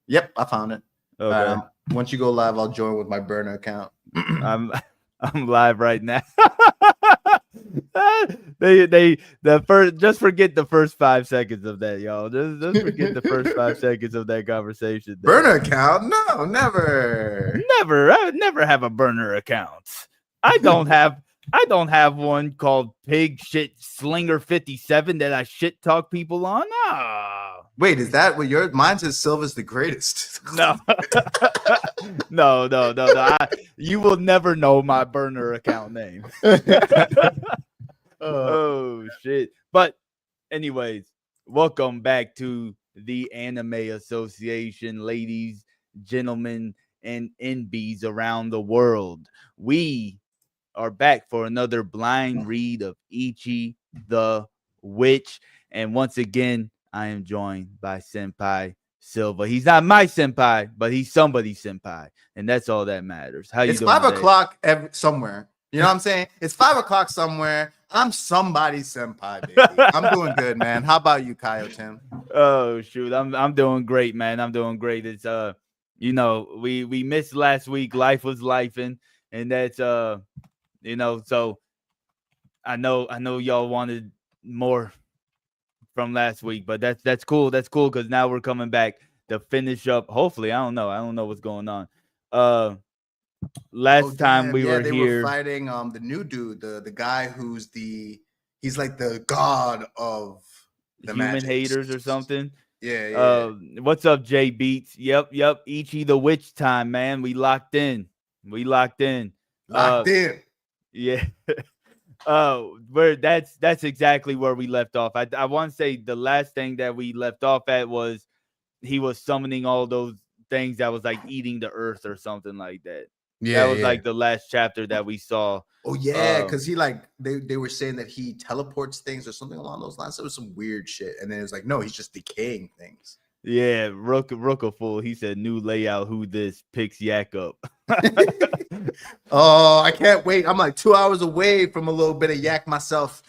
Yep, I found it. Okay. Once you go live, I'll join with my burner account. I'm I'm live right now. they the first just forget the first 5 seconds of that, y'all. Just forget the first 5 seconds of that conversation there. Burner account? No, never. I would never have a burner account. I don't have one called Pig Shit Slinger 57 that I shit talk people on. No. Wait, is that what yours? Mine says Silva's the greatest. No. No. You will never know my burner account name. Oh shit. But anyways, welcome back to the Anime Association, ladies, gentlemen, and NBs around the world. We are back for another blind read of Ichi the Witch. And once again, I am joined by Senpai Silva. He's not my senpai, but he's somebody's senpai. And that's all that matters. How you It's doing 5 o'clock somewhere. You know what I'm saying? It's 5 o'clock somewhere. I'm somebody's senpai, baby. I'm doing good, man. How about you, Kyle Tim? Oh shoot, I'm doing great, man. I'm doing great. It's we missed last week. Life was lifing, and that's so I know y'all wanted more from last week, but that's cool. That's cool because now we're coming back to finish up. Hopefully, I don't know what's going on. Last time we were they here, were fighting the new dude, the guy he's like the god of the human magic. haters or something. Yeah. What's up, Jay Beats? Yep. Ichi the Witch time, man. We locked in. Locked in. Yeah. Where that's exactly where we left off. I want to say the last thing that we left off at was he was summoning all those things that was like eating the earth or something like that. Yeah, that was like the last chapter that we saw. Oh yeah, because he they were saying that he teleports things or something along those lines. It was some weird shit, and then it was like, no, he's just decaying things. Yeah, Rook a fool. He said new layout. Who this picks yak up? Oh, I can't wait. I'm like 2 hours away from a little bit of yak myself.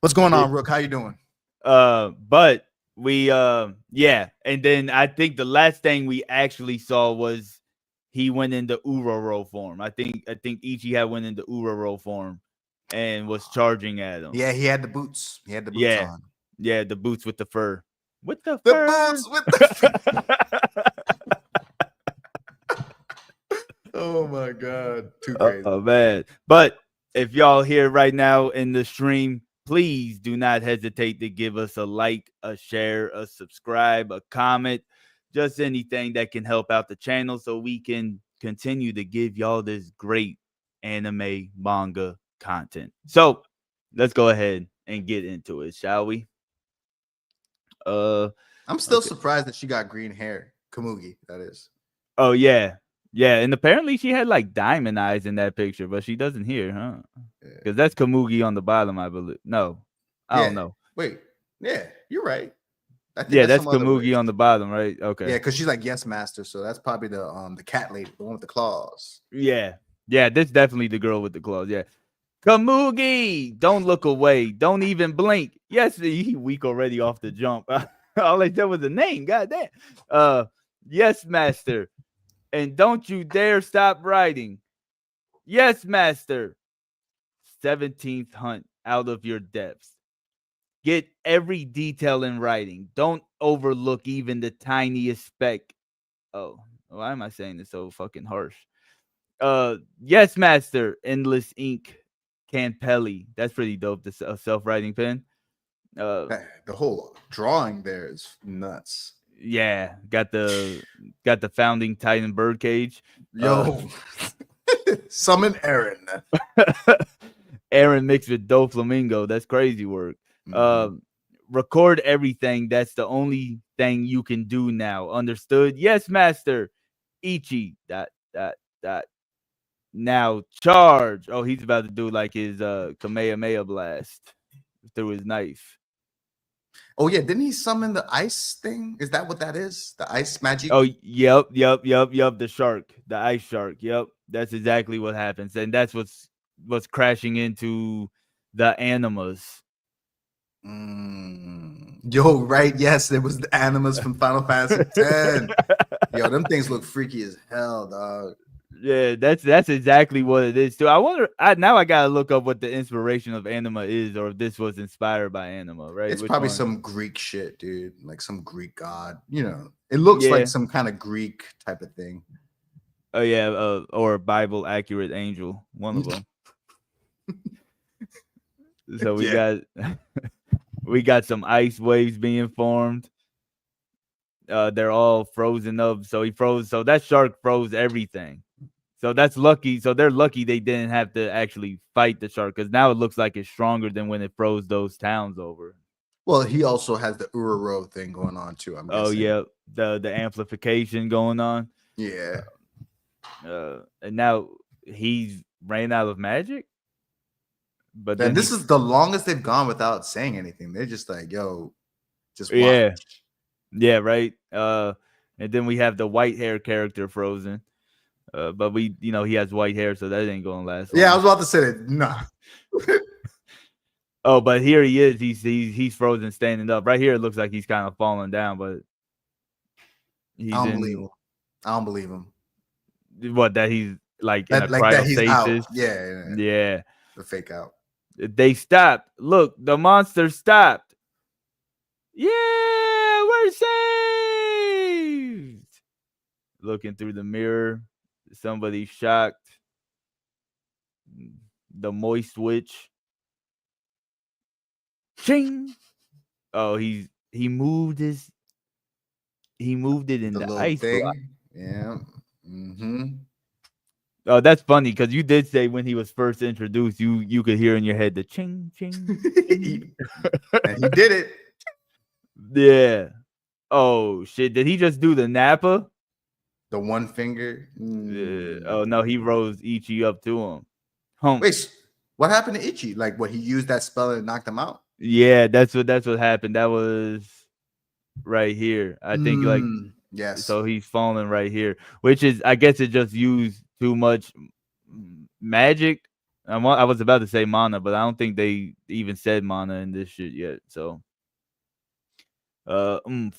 What's going on, Rook? How you doing? But we and then I think the last thing we actually saw was he went into Uroro form. I think Ichi had went into Uroro form and was charging at him. Yeah, he had the boots. He had the boots on. Yeah, the boots with the fur. With the boots with the Oh my god. Too crazy. Oh man. But if y'all here right now in the stream, please do not hesitate to give us a like, a share, a subscribe, a comment, just anything that can help out the channel so we can continue to give y'all this great anime manga content. So let's go ahead and get into it, shall we? I'm still surprised that she got green hair. Komugi, that is. Oh yeah. Yeah, and apparently she had like diamond eyes in that picture, but she doesn't here, huh? Because that's Komugi on the bottom, I believe. No, I don't know. Wait, yeah, you're right. I think that's Komugi on the bottom, right? Okay. Yeah, because she's like yes, master. So that's probably the cat lady, the one with the claws. Yeah, that's definitely the girl with the claws. Yeah, Komugi, don't look away, don't even blink. Yes, he weak already off the jump. All I said was a name. Goddamn. Yes, master. And don't you dare stop writing. Yes, master. 17th hunt out of your depths. Get every detail in writing. Don't overlook even the tiniest speck. Oh, why am I saying this so fucking harsh? Yes, master. Endless ink. Campelli. That's pretty dope. This self-writing pen. The whole drawing there is nuts. Yeah, got the founding Titan birdcage. Yo, summon Aaron. Aaron mixed with Doflamingo. That's crazy work. Record everything. That's the only thing you can do now. Understood? Yes, master. Ichi. Now charge. Oh, he's about to do like his Kamehameha blast through his knife. Oh yeah, didn't he summon the ice thing? Is that what that is? The ice magic? Oh, yep. The shark, the ice shark. Yep, that's exactly what happens, and that's what's crashing into the animas. Yo, right? Yes, it was the animas from Final Fantasy X. Yo, them things look freaky as hell, dog. Yeah, that's exactly what it is too. I wonder. Now I gotta look up what the inspiration of anima is, or if this was inspired by anima. Right? It's Which probably one? some Greek shit, dude. Like some Greek god. You know, it looks like Yeah. some kind of Greek type of thing. Oh yeah. Or Bible accurate angel. One of them. So we Yeah. got we got some ice waves being formed. They're all frozen up. So he froze. So that shark froze everything. So that's lucky. So they're lucky they didn't have to actually fight the shark, because now it looks like it's stronger than when it froze those towns over. Well, he also has the Uraro thing going on too, I'm Oh guessing. yeah, the amplification going on. Yeah. And now he's ran out of magic. But And then this is the longest they've gone without saying anything. They're just like, yo, just watch. yeah, right. And then we have the white hair character frozen. But he has white hair, so that ain't gonna last long. Yeah, I was about to say that. Nah. Oh, but here he is. He's frozen standing up. Right here, it looks like he's kind of falling down, but he's I don't believe in him. I don't believe him. what, that he's like in a That he's out. cryostasis. Yeah. Yeah. The fake out. They stopped. Look, the monster stopped. Yeah, we're saved. Looking through the mirror, somebody shocked. The moist witch. Ching. Oh, he moved it in The the little ice block. thing. Yeah. Mm-hmm. Oh, that's funny, because you did say when he was first introduced, you could hear in your head the ching ching. ching. And he did it. Yeah. Oh shit! Did he just do the Nappa? The one finger. Oh no, he rose Ichi up to him. Hump. Wait, what happened to Ichi? Like, what, he used that spell and knocked him out? Yeah, that's what happened. That was right here. I think Yes. so he's falling right here, which is, I guess, it just used too much magic. I was about to say mana, but I don't think they even said mana in this shit yet. So,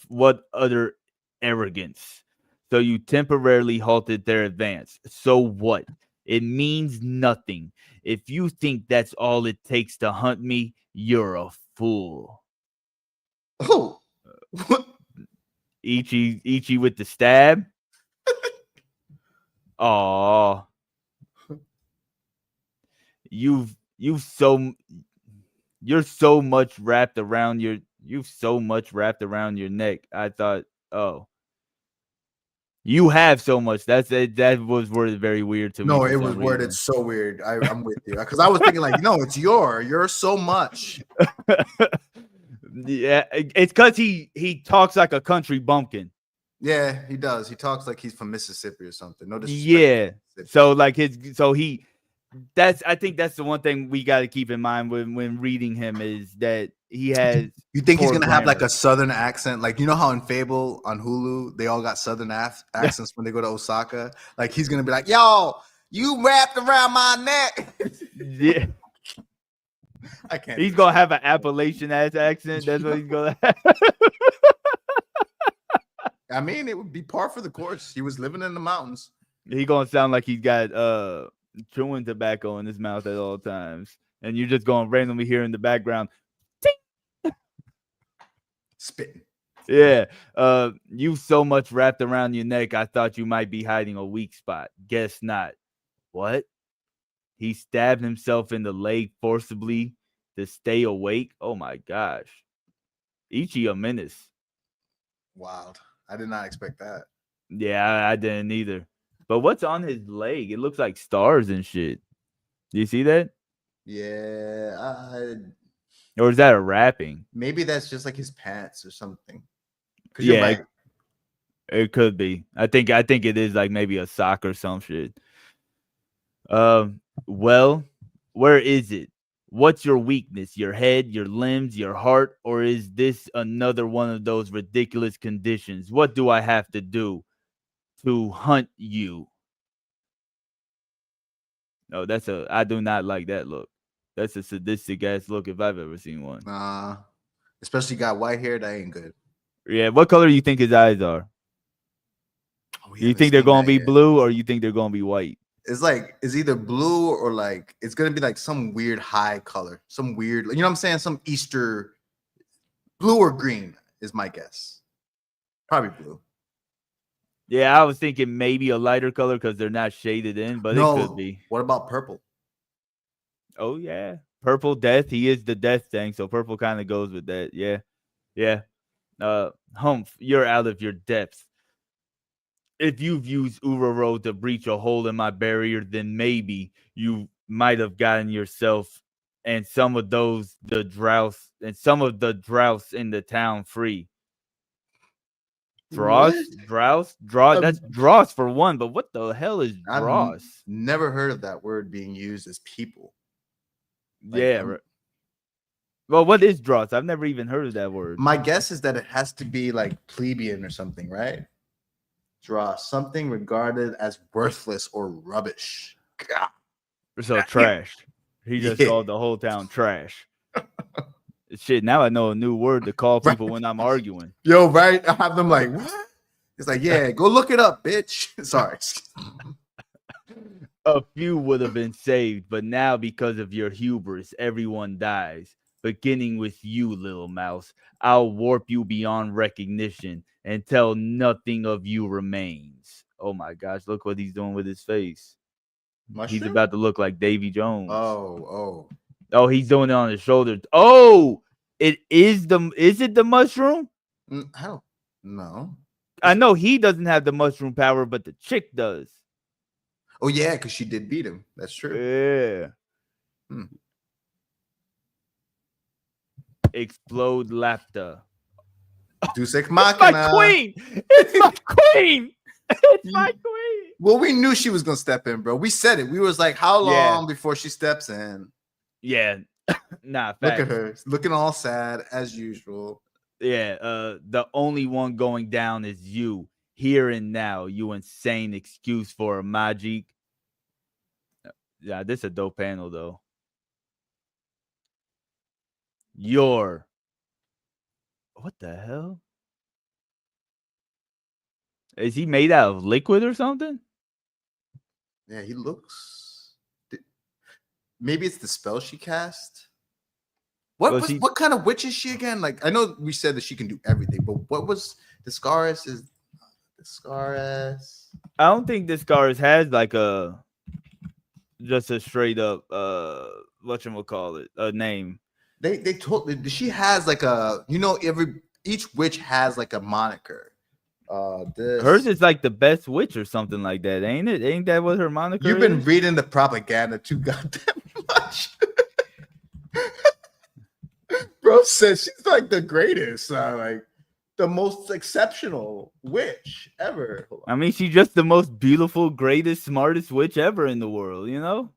what other arrogance? So you temporarily halted their advance. So what? It means nothing. If you think that's all it takes to hunt me, you're a fool. Oh. Ichi with the stab. Oh, you've so you're so much wrapped around your neck. I thought, oh, you have so much. That's it. That was worded very weird to me. No, for it some was worded reason. so weird. I'm with you, because I was thinking like, no, it's you're so much. Yeah, it's because he talks like a country bumpkin. Yeah, he does. He talks like he's from Mississippi or something. No disrespect. Yeah. So like I think that's the one thing we got to keep in mind when reading him, is that he has. You think he's poor gonna have like grammar. a southern accent? Like, you know how in Fable on Hulu they all got southern accents when they go to Osaka? Like, he's gonna be like, yo, you wrapped around my neck. Yeah. I can't. He's gonna have an Appalachian ass accent. That's what he's gonna have. I mean, it would be par for the course. He was living in the mountains. He gonna sound like he's got chewing tobacco in his mouth at all times, and you're just gonna randomly hear in the background, ting! Spitting. Yeah. You so much wrapped around your neck, I thought you might be hiding a weak spot. Guess not. What? He stabbed himself in the leg forcibly to stay awake. Oh my gosh. Ichi a menace. Wild. I did not expect that. Yeah, I didn't either. But what's on his leg? It looks like stars and shit. Do you see that? Yeah, Or is that a wrapping? maybe that's just like his pants or something. Because Yeah, you're right. it could be. I think it is like maybe a sock or some shit. Well, where is it? What's your weakness? Your head, your limbs, your heart, or is this another one of those ridiculous conditions? What do I have to do to hunt you? No, I do not like that look. That's a sadistic ass look if I've ever seen one. Nah, Especially got white hair, that ain't good. Yeah, what color do you think his eyes are? We You haven't think they're seen gonna that be yet. blue or you think they're gonna be white? It's like it's either blue or like it's gonna be like some weird high color, some weird, you know what I'm saying? Some Easter blue or green is my guess. Probably blue. Yeah, I was thinking maybe a lighter color because they're not shaded in, but it could No, be. what about purple? Oh yeah, purple death. He is the death thing, so purple kind of goes with that. Yeah, yeah. Humph, you're out of your depth. If you've used Uroro to breach a hole in my barrier, then maybe you might have gotten yourself and some of the droughts in the town free. What? Draw. That's Um, dross for one, but what the hell is I've dross? never heard of that word being used as people. Like, Yeah. Well, what is dross? I've never even heard of that word. my guess is that it has to be like plebeian or something, right? Draw something regarded as worthless or rubbish. God. So trash. He just Yeah, called the whole town trash. Shit, now I know a new word to call right. people when I'm arguing. Yo, right? I have them like, what? It's like, yeah, go look it up, bitch. Sorry. A few would have been saved, but now because of your hubris, everyone dies. Beginning with you, little mouse, I'll warp you beyond recognition until nothing of you remains. Oh my gosh, look what he's doing with his face. He's Mushroom? about to look like Davy Jones. Oh. Oh, he's doing it on his shoulder. Oh, is it the mushroom? I don't know. I know he doesn't have the mushroom power, but the chick does. Oh, yeah, because she did beat him. That's true. Yeah. Hmm. Explode laughter. Deus Ex It's my Machina. queen. It's my queen. It's my queen. Well, we knew she was gonna step in, bro. We said it. We was like, how Yeah. long before she steps in? Yeah. Nah, facts. Look at her, looking all sad as usual. Yeah. The only one going down is you. Here and now, you insane excuse for a magic. Yeah, this is a dope panel though. What the hell? Is he made out of liquid or something? Yeah, he looks. Maybe it's the spell she cast. What kind of witch is she again? Like, I know we said that she can do everything, but what was Discaris? Is Discaris? I don't think Discaris has like just a straight up whatchamacallit, a name. They told she has like a, each witch has like a moniker. Hers is like the best witch or something like that, ain't it? Ain't that what her moniker You've been is? reading the propaganda too goddamn much. Bro said she's like the greatest, like the most exceptional witch ever. I mean, she's just the most beautiful, greatest, smartest witch ever in the world, you know?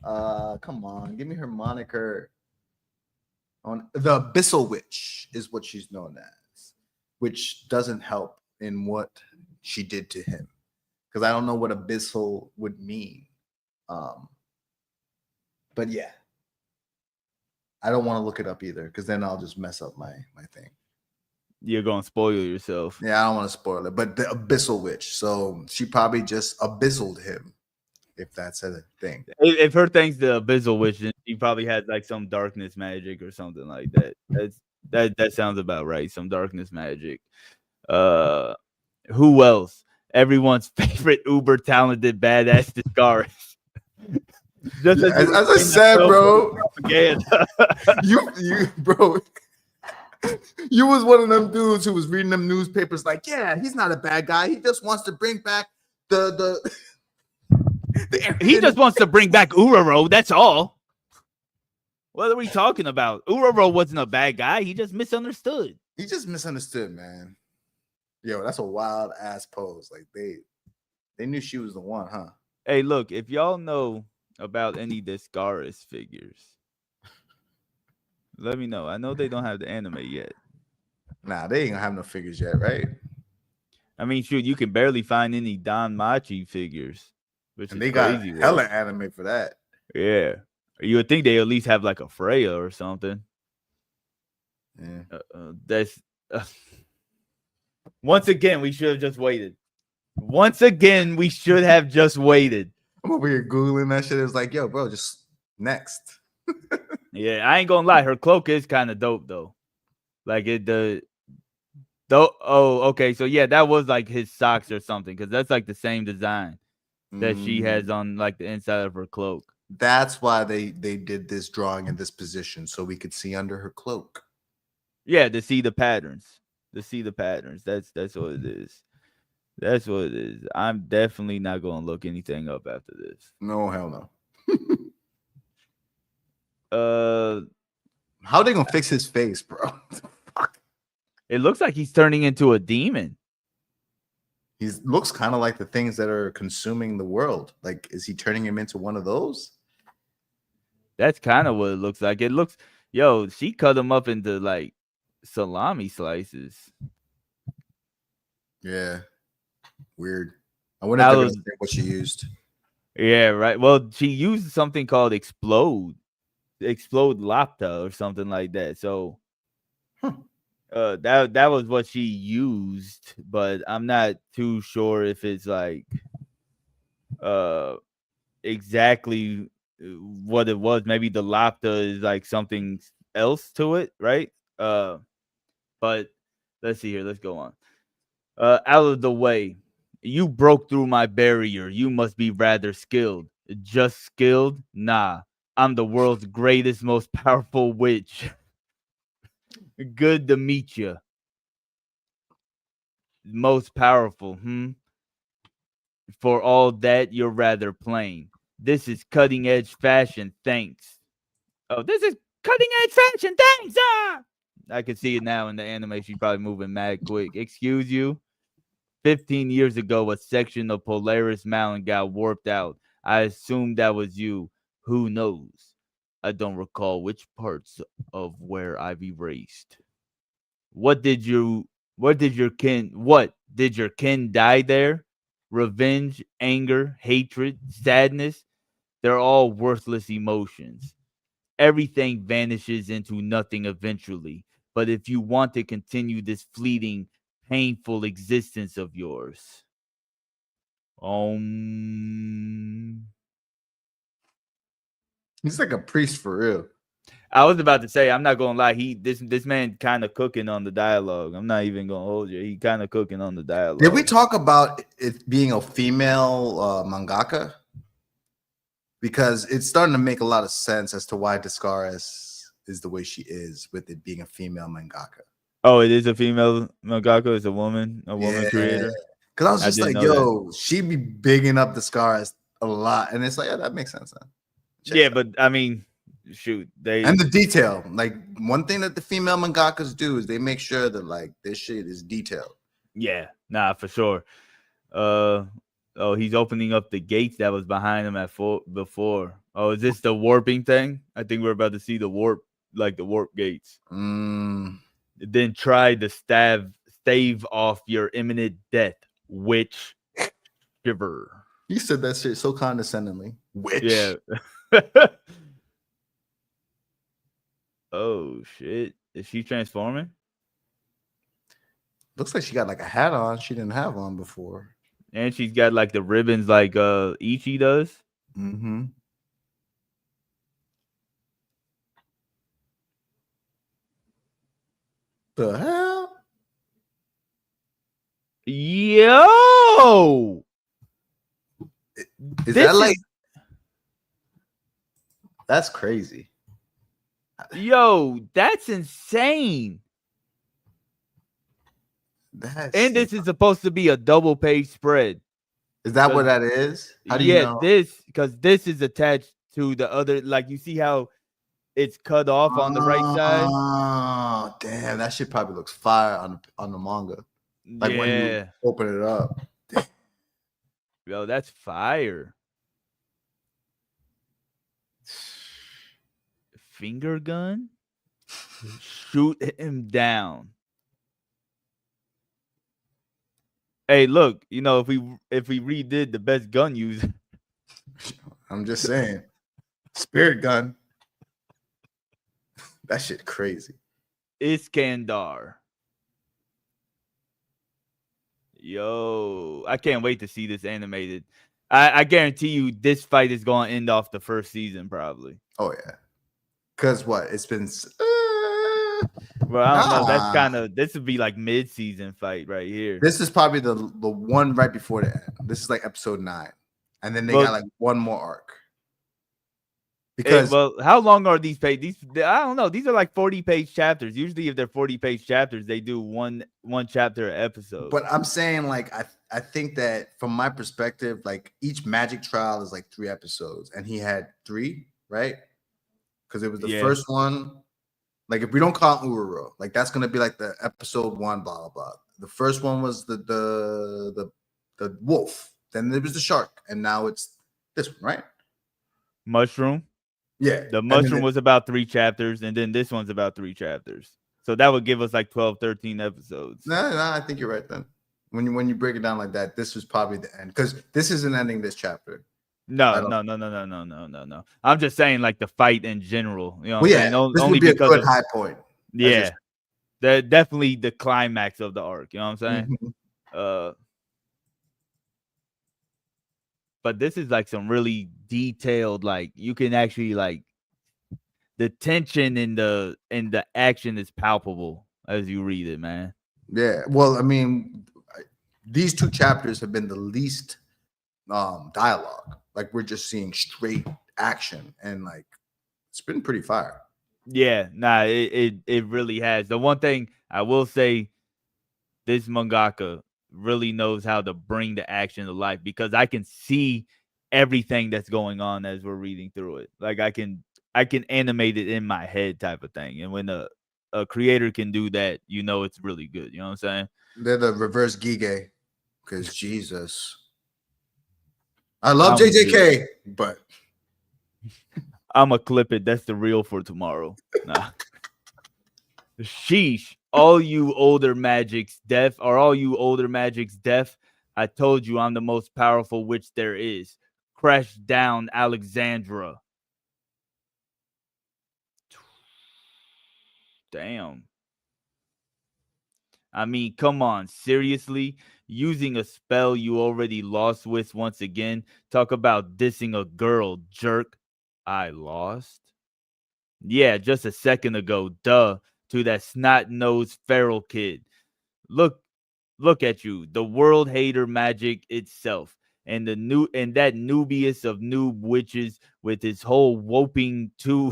Come on, give me her moniker. On the Abyssal Witch is what she's known as, which doesn't help in what she did to him, because I don't know what abyssal would mean. But yeah, I don't want to look it up either, because then I'll just mess up my thing. You're gonna spoil yourself. Yeah, I don't want to spoil it, but the Abyssal Witch. So she probably just abyssal him, if that's a thing. If her thing's the abyssal witch, then she probably has like some darkness magic or something like that. That sounds about right. Some darkness magic. Who else? Everyone's favorite uber talented badass Discaris. Just yeah, as I said, bro. you bro. You was one of them dudes who was reading them newspapers like, yeah, he's not a bad guy. He just wants to bring back the he just wants to bring back Uroro. That's all. What are we talking about? Uroro wasn't a bad guy. He just misunderstood. He just misunderstood, man. Yo, that's a wild ass pose. Like they knew she was the one, huh? Hey, look, if y'all know about any Discaris figures, let me know. I know they don't have the anime yet. Nah, they ain't gonna have no figures yet, right? I mean, shoot, you can barely find any Don Machi figures, which and is they crazy. Got hella anime for that. Yeah, you would think they at least have like a Freya or something. Yeah. That's once again we should have just waited. Once again, we should have just waited. I'm over here googling that shit. It was like, yo, bro, just next. Yeah, I ain't gonna lie. Her cloak is kind of dope though. Like oh, okay. So yeah, that was like his socks or something, because that's like the same design that she has on like the inside of her cloak. That's why they did this drawing in this position, so we could see under her cloak. Yeah, to see the patterns. That's what it is. That's what it is. I'm definitely not gonna look anything up after this. No, hell no. How they gonna fix his face, bro? Fuck. It looks like he's turning into a demon. He looks kind of like the things that are consuming the world. Like, is he turning him into one of those? That's kind of what it looks like. It looks, yo, she cut him up into like salami slices. Yeah, weird. I wonder if they're gonna say what she used. Yeah, right. Well, she used something called explode lapta or something like that. So that was what she used, but I'm not too sure if it's like exactly what it was. Maybe the lapta is like something else to it, right? But let's see here. Let's go on. Out of the way. You broke through my barrier. You must be rather skilled. Just skilled? Nah. I'm the world's greatest, most powerful witch. Good to meet you. Most powerful, For all that, you're rather plain. This is cutting edge fashion, thanks. Oh, this is cutting edge fashion, thanks! Ah! I can see it now in the animation. She's probably moving mad quick. Excuse you? 15 years ago, a section of Polaris Mountain got warped out. I assumed that was you. Who knows? I don't recall which parts of where I've erased. What did your kin die there? Revenge, anger, hatred, sadness, they're all worthless emotions. Everything vanishes into nothing eventually. But if you want to continue this fleeting, painful existence of yours, He's like a priest for real. I was about to say, I'm not gonna lie, this man kind of cooking on the dialogue. I'm not even gonna hold you. He kind of cooking on the dialogue. Did we talk about it being a female mangaka? Because it's starting to make a lot of sense as to why Descaris is the way she is, with it being a female mangaka. Oh, it is a female mangaka. It's a woman creator. Because I was just like, yo, she be bigging up Descaris a lot, and it's like, yeah, that makes sense. Yeah, but I mean, shoot, and the detail. Like, one thing that the female mangakas do is they make sure that like this shit is detailed. Yeah, nah, for sure. Oh, he's opening up the gates that was behind him before. Oh, is this the warping thing? I think we're about to see the warp gates. Then try to stave off your imminent death, witch. Shiver. You said that shit so condescendingly. Witch. Yeah. Oh shit! Is she transforming? Looks like she got like a hat on she didn't have on before. And she's got like the ribbons like Ichi does. Mm-hmm. The hell? Yo! Is that like... That's crazy. Yo, that's insane. And this is supposed to be a double page spread. Is that what that is? How do you know? Because this is attached to the other. Like, you see how it's cut off on the right side? Oh, damn. That shit probably looks fire on the manga. Like when you open it up. Damn. Yo, that's fire. Finger gun? Shoot him down. Hey, look, you know, if we redid the best gun user. I'm just saying. Spirit gun. That shit crazy. Iskandar. Yo, I can't wait to see this animated. I guarantee you this fight is going to end off the first season probably. Oh yeah. Because what? It's been. Well, I don't know. That's kind of, this would be like mid-season fight right here. This is probably the one right before the end. This is like episode 9, and then they got like one more arc. Because how long are these pages? I don't know. These are like 40-page chapters. Usually, if they're 40-page chapters, they do one chapter an episode. But I'm saying, like, I think that from my perspective, like each magic trial is like 3 episodes, and he had 3, right? Because it was the first one. Like, if we don't count Ururo, like that's gonna be like the episode 1, blah blah blah. The first one was the wolf. Then there was the shark, and now it's this one, right? Mushroom. Yeah, the mushroom was about 3 chapters, and then this one's about 3 chapters. So that would give us like 12, 13 episodes. No, I think you're right then. When you break it down like that, this was probably the end because this isn't ending this chapter. No. I'm just saying, like the fight in general. You know, what I'm saying? This only would be because a good high point. Yeah, definitely the climax of the arc. You know what I'm saying? Mm-hmm. But this is like some really detailed, like you can actually like the tension in the action is palpable as you read it, man. Yeah. Well, I mean, these 2 chapters have been the least dialogue. Like we're just seeing straight action, and like it's been pretty fire. Yeah, nah, it really has. The one thing I will say, this mangaka really knows how to bring the action to life because I can see everything that's going on as we're reading through it. Like I can animate it in my head type of thing. And when a creator can do that, you know it's really good. You know what I'm saying? They're the reverse Gige because Jesus. I love JJK, but I'm going to clip it. That's the reel for tomorrow. Nah. Sheesh. All you older magics deaf. I told you I'm the most powerful witch there is. Crash down Alexandra. Damn. I mean, come on. Seriously? Using a spell you already lost with once again? Talk about dissing a girl, jerk. I lost? Yeah, just a second ago. Duh. To that snot-nosed feral kid. Look at you, the world hater magic itself, and that Nubius of noob witches with his whole whopping 2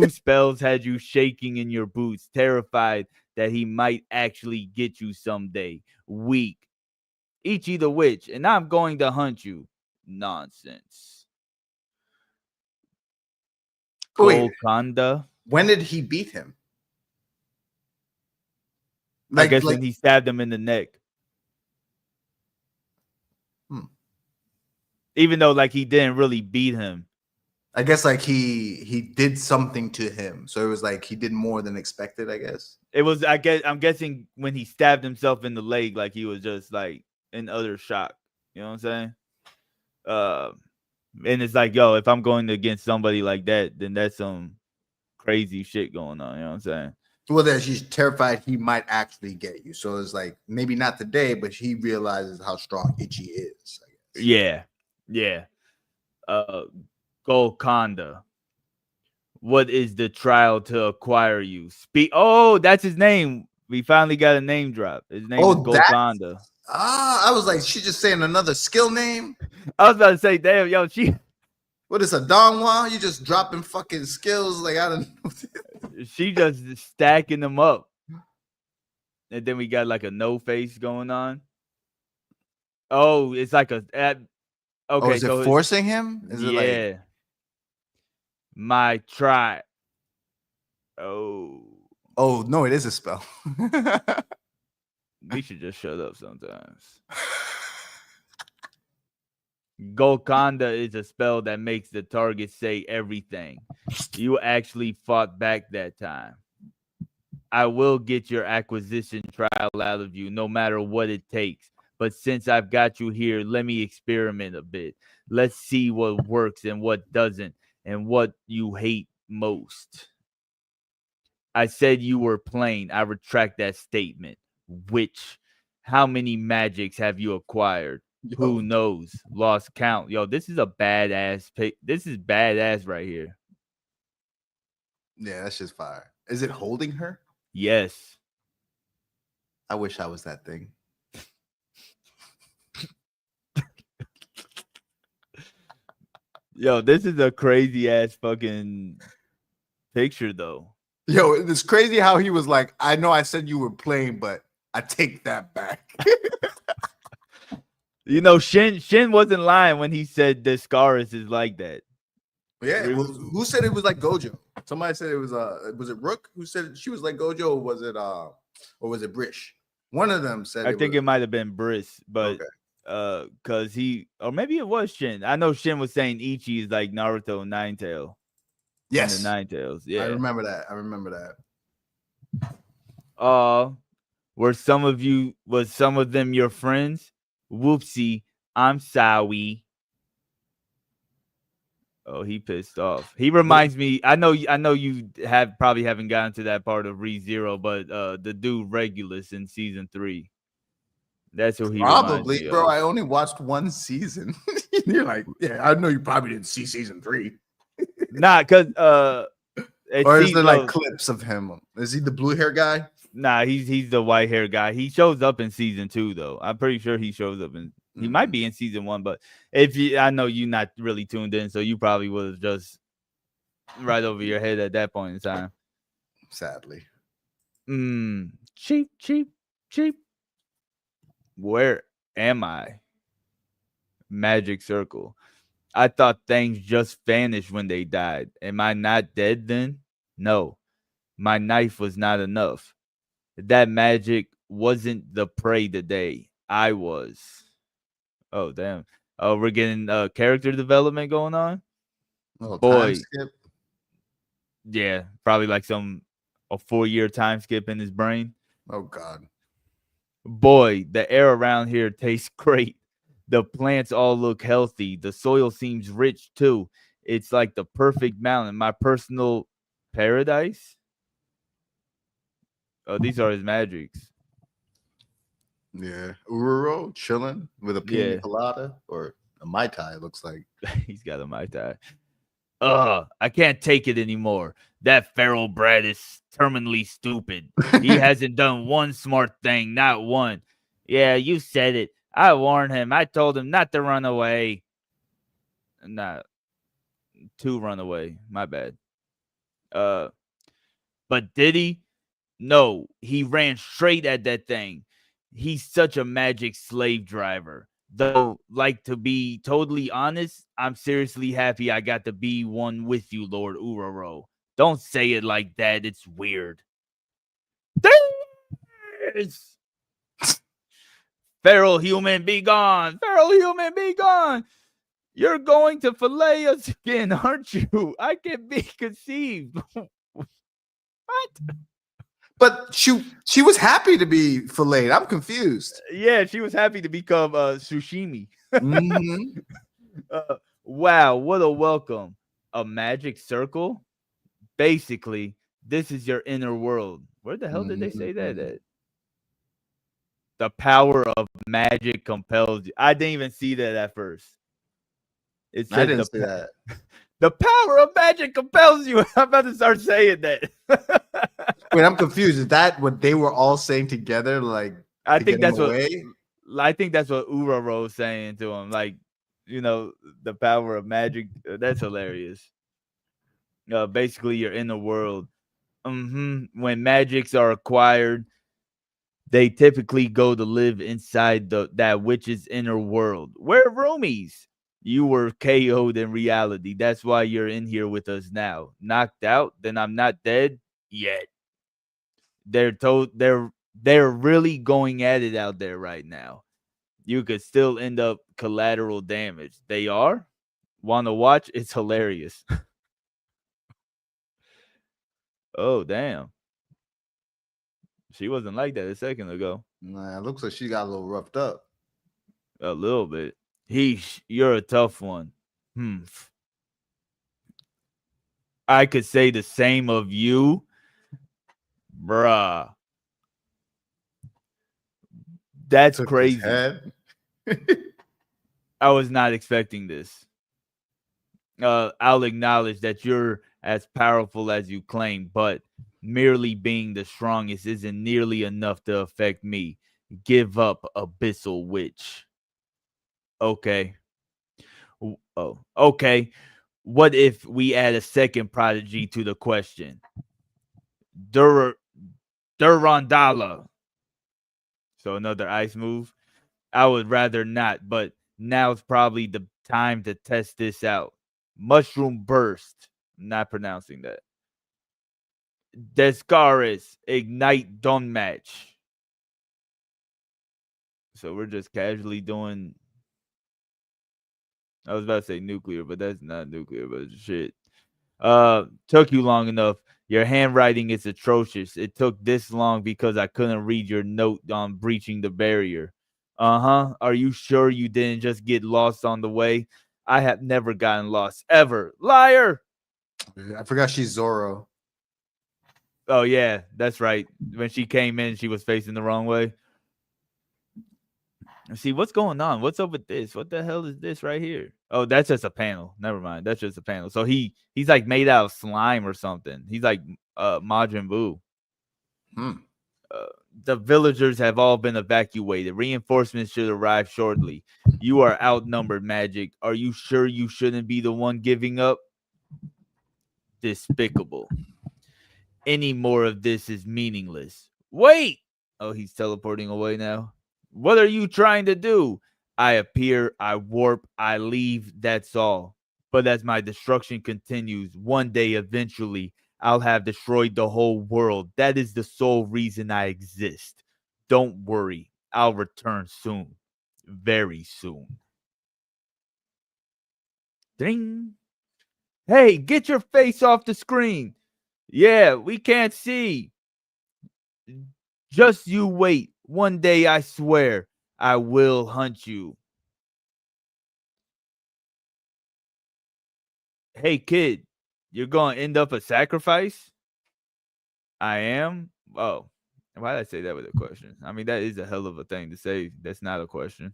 spells had you shaking in your boots, terrified that he might actually get you someday. Weak. Ichi the witch, and I'm going to hunt you. Nonsense. Golconda. When did he beat him? I guess when he stabbed him in the neck. Even though like he didn't really beat him. I guess like he did something to him. So it was like he did more than expected, I guess. It was, I'm guessing when he stabbed himself in the leg, like he was just like in utter shock. You know what I'm saying? And it's like, yo, if I'm going against somebody like that, then that's some crazy shit going on. You know what I'm saying? Well, that she's terrified he might actually get you. So it's like maybe not today, but he realizes how strong Ichi is. I guess. Yeah. Golconda. What is the trial to acquire you? Oh, that's his name. We finally got a name drop. His name is Golconda. I was like, she's just saying another skill name. I was about to say, damn, yo, what is a Donghua? You just dropping fucking skills like I don't know. She just stacking them up. And then we got like a no face going on. Oh, it's like a okay. Is it forcing him? Is it like my try? Oh no, it is a spell. We should just shut up sometimes. Golconda is a spell that makes the target say everything. You actually fought back that time. I will get your acquisition trial out of you, no matter what it takes. But since I've got you here, let me experiment a bit. Let's see what works and what doesn't, and what you hate most. I said you were playing. I retract that statement. Which, how many magics have you acquired? Yo. Who knows? Lost count. Yo, this is a badass pick. This is badass right here. Yeah, that's just fire. Is it holding her? Yes. I wish I was that thing. Yo, this is a crazy ass fucking picture though. Yo, it's crazy how he was like, I know I said you were playing, but I take that back. You know, Shin wasn't lying when he said the Scaris is like that. Yeah, well, who said it was like Gojo? Somebody said it was it Rook who said she was like Gojo, or was it Brish? One of them said I think it might have been Briss, but cause he, or maybe it was Shin. I know Shin was saying Ichi is like Naruto Ninetail. Yes, the Ninetales. Yeah, I remember that. Was some of them your friends? Whoopsie, I'm sorry. Oh, he pissed off. He reminds me. I know you probably haven't gotten to that part of ReZero, but the dude Regulus in season 3. That's who he probably, reminds me bro. of. I only watched one season. You're like, yeah, I know you probably didn't see season 3. Nah, cause or is there like clips of him? Is he the blue hair guy? Nah, he's the white hair guy. He shows up in season 2 though. I'm pretty sure he shows up in. He might be in season 1, but I know you're not really tuned in, so you probably was just right over your head at that point in time. Sadly. Cheap. Where am I? Magic circle. I thought things just vanished when they died. Am I not dead then? No. My knife was not enough. That magic wasn't the prey today. I was. Oh, damn. Oh, we're getting character development going on? Oh, boy. Time skip? Yeah, probably like a 4-year time skip in his brain. Oh, God. Boy, the air around here tastes great. The plants all look healthy. The soil seems rich, too. It's like the perfect mountain. My personal paradise? Oh, these are his magics. Yeah. Ururo chilling with a pina colada or a Mai Tai, it looks like. He's got a Mai Tai. I can't take it anymore. That feral brat is terminally stupid. He hasn't done one smart thing, not one. Yeah, you said it. I warned him. I told him not to run away. Not to run away. My bad. But did he? No, he ran straight at that thing. He's such a magic slave driver. Though, like, to be totally honest, I'm seriously happy I got to be one with you, Lord Uraro. Don't say it like that. It's weird. There's feral human, be gone. Feral human, be gone. You're going to fillet us again, aren't you? I can be conceived. What? But she was happy to be filleted. I'm confused. Yeah, she was happy to become sushimi. Wow, what a welcome. A magic circle? Basically, this is your inner world. Where the hell did they say that at? The power of magic compels you. I didn't even see that at first. It said I didn't see that. The power of magic compels you. I'm about to start saying that. Wait, I'm confused. Is that what they were all saying together? Like, I think that's what Uraro is saying to him. Like, you know, the power of magic. That's hilarious. Basically, you're in the world. When magics are acquired, they typically go to live inside that witch's inner world. We're roomies. You were KO'd in reality. That's why you're in here with us now. Knocked out? Then I'm not dead yet. They're really going at it out there right now. You could still end up collateral damage. They are? Want to watch? It's hilarious. Oh, damn. She wasn't like that a second ago. Nah, it looks like she got a little roughed up. A little bit. You're a tough one. I could say the same of you. Bruh. That's Took his crazy. head. I was not expecting this. I'll acknowledge that you're as powerful as you claim, but merely being the strongest isn't nearly enough to affect me. Give up, abyssal witch. Okay. Oh, okay. What if we add a second prodigy to the question? Durandala. So another ice move. I would rather not, but now's probably the time to test this out. Mushroom burst. I'm not pronouncing that. Descaris, ignite don't match. So we're just casually doing. I was about to say nuclear, but that's not nuclear, but shit. Took you long enough. Your handwriting is atrocious. It took this long because I couldn't read your note on breaching the barrier. Uh-huh. Are you sure you didn't just get lost on the way? I have never gotten lost. Ever. Liar! I forgot she's Zoro. Oh, yeah. That's right. When she came in, she was facing the wrong way. See, what's going on? What's up with this? What the hell is this right here? Oh, that's just a panel. Never mind. That's just a panel. So he's like made out of slime or something. He's like Majin Buu. The villagers have all been evacuated. Reinforcements should arrive shortly. You are outnumbered, Magic. Are you sure you shouldn't be the one giving up? Despicable. Any more of this is meaningless. Wait! Oh, he's teleporting away now. What are you trying to do? I appear, I warp, I leave, that's all. But as my destruction continues, one day eventually, I'll have destroyed the whole world. That is the sole reason I exist. Don't worry, I'll return soon. Very soon. Ding. Hey, get your face off the screen. Yeah, we can't see. Just you wait. One day, I swear, I will hunt you. Hey, kid, you're going to end up a sacrifice? I am? Oh, why did I say that with a question? I mean, that is a hell of a thing to say. That's not a question.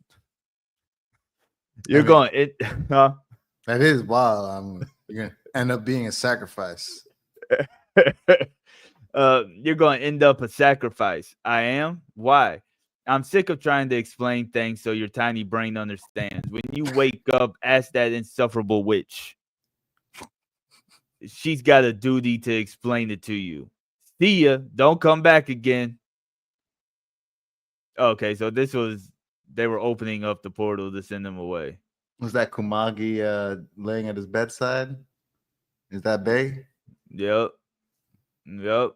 You're going to... Huh? That is wild. You're going to end up being a sacrifice. You're going to end up a sacrifice. I am? Why? I'm sick of trying to explain things so your tiny brain understands. When you wake up, ask that insufferable witch. She's got a duty to explain it to you. See ya. Don't come back again. Okay, so they were opening up the portal to send him away. Was that Kumagi laying at his bedside? Is that Bay? Yep. You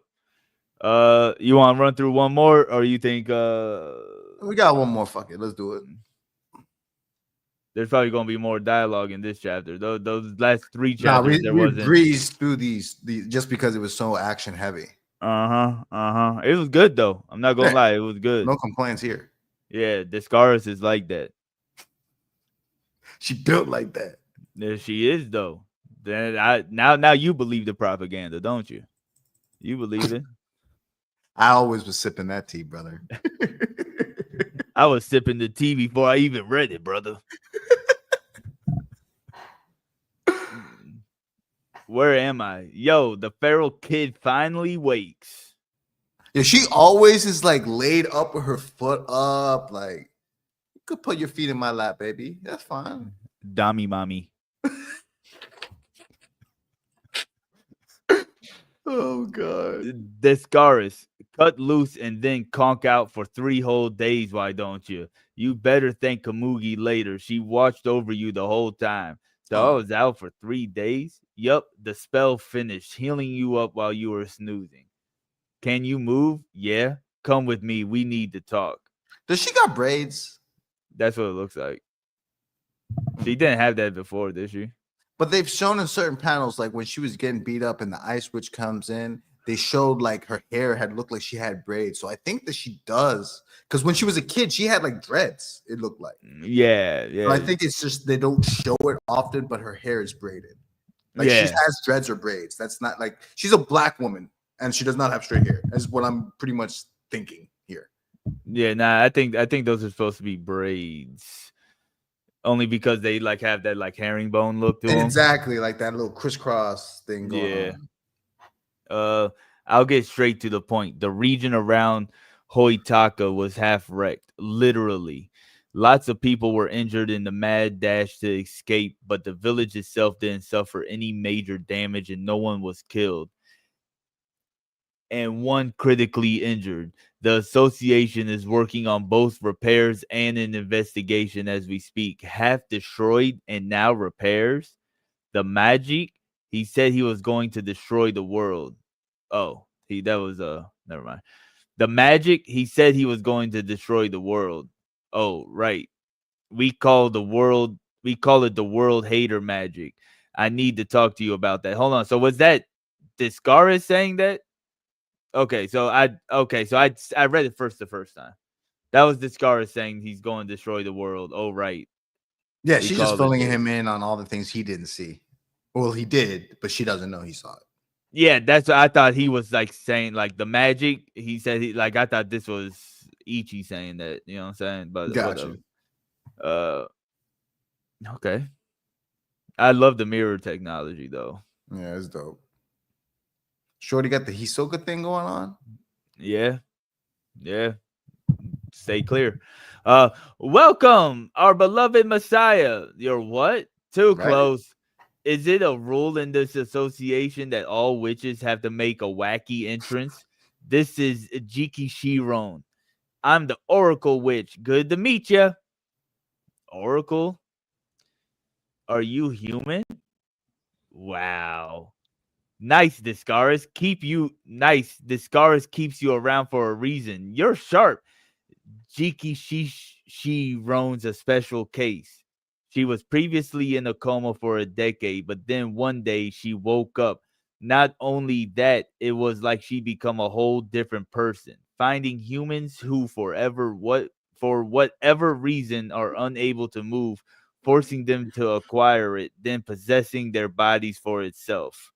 want to run through one more, or you think we got one more? Fuck it, let's do it. There's probably gonna be more dialogue in this chapter. Those last three chapters, we breezed through these just because it was so action heavy. It was good though. I'm not gonna lie, it was good. No complaints here. Yeah, Descaris is like that. She built like that. Yeah, she is though. Then now you believe the propaganda, don't you? You believe it. I always was sipping that tea, brother. I was sipping the tea before I even read it, brother. Where am I? Yo, the feral kid finally wakes. Yeah, she always is like laid up with her foot up. Like, you could put your feet in my lap, baby. That's fine. Dami mommy. Oh god. Descaris, cut loose and then conk out for 3 whole days, why don't you? You better thank Kamugi later. She watched over you the whole time. So I was out for 3 days? Yup, the spell finished, healing you up while you were snoozing. Can you move? Yeah. Come with me. We need to talk. Does she got braids? That's what it looks like. She didn't have that before, did she? But they've shown in certain panels, like when she was getting beat up and the ice witch comes in, they showed like her hair had looked like she had braids. So I think that she does. Because when she was a kid, she had like dreads, it looked like. Yeah. So I think it's just they don't show it often, but her hair is braided. Like she has dreads or braids. That's not like she's a black woman. and she does not have straight hair. Is what I'm pretty much thinking here. Yeah, nah, I think those are supposed to be braids. Only because they like have that like herringbone look to them. Exactly, like that little crisscross thing going Yeah. on. I'll get straight to the point. The region around Hoitaka was half wrecked, literally. Lots of people were injured in the mad dash to escape, but the village itself didn't suffer any major damage and no one was killed. And one critically injured. The association is working on both repairs and an investigation as we speak. Half destroyed and now repairs. The magic, he said he was going to destroy the world. Oh, never mind. The magic, he said he was going to destroy the world. Oh, right. We call it the world hater magic. I need to talk to you about that. Hold on. So was that Discaris saying that? Okay, so I read it the first time. That was Discaris saying he's going to destroy the world. Oh, right. Yeah, We she's just called it filling this. him in on all the things he didn't see. Well, he did, but she doesn't know he saw it. Yeah, that's what I thought he was like saying, like the magic. He said I thought this was Ichi saying that, you know what I'm saying? But Gotcha. whatever. Okay. I love the mirror technology though. Yeah, it's dope. Shorty got the Hisoka thing going on. Yeah. Yeah. Stay clear. Welcome, our beloved Messiah. You're what? Too Right? close. Is it a rule in this association that all witches have to make a wacky entrance? This is Jiki Shiron. I'm the Oracle Witch. Good to meet you. Oracle? Are you human? Wow. Nice, Discaris. Discaris keeps you around for a reason. You're sharp. Jiki Shiron's a special case. She was previously in a coma for a decade, but then one day she woke up. Not only that, it was like she become a whole different person. Finding humans who for whatever reason are unable to move, forcing them to acquire it, then possessing their bodies for itself.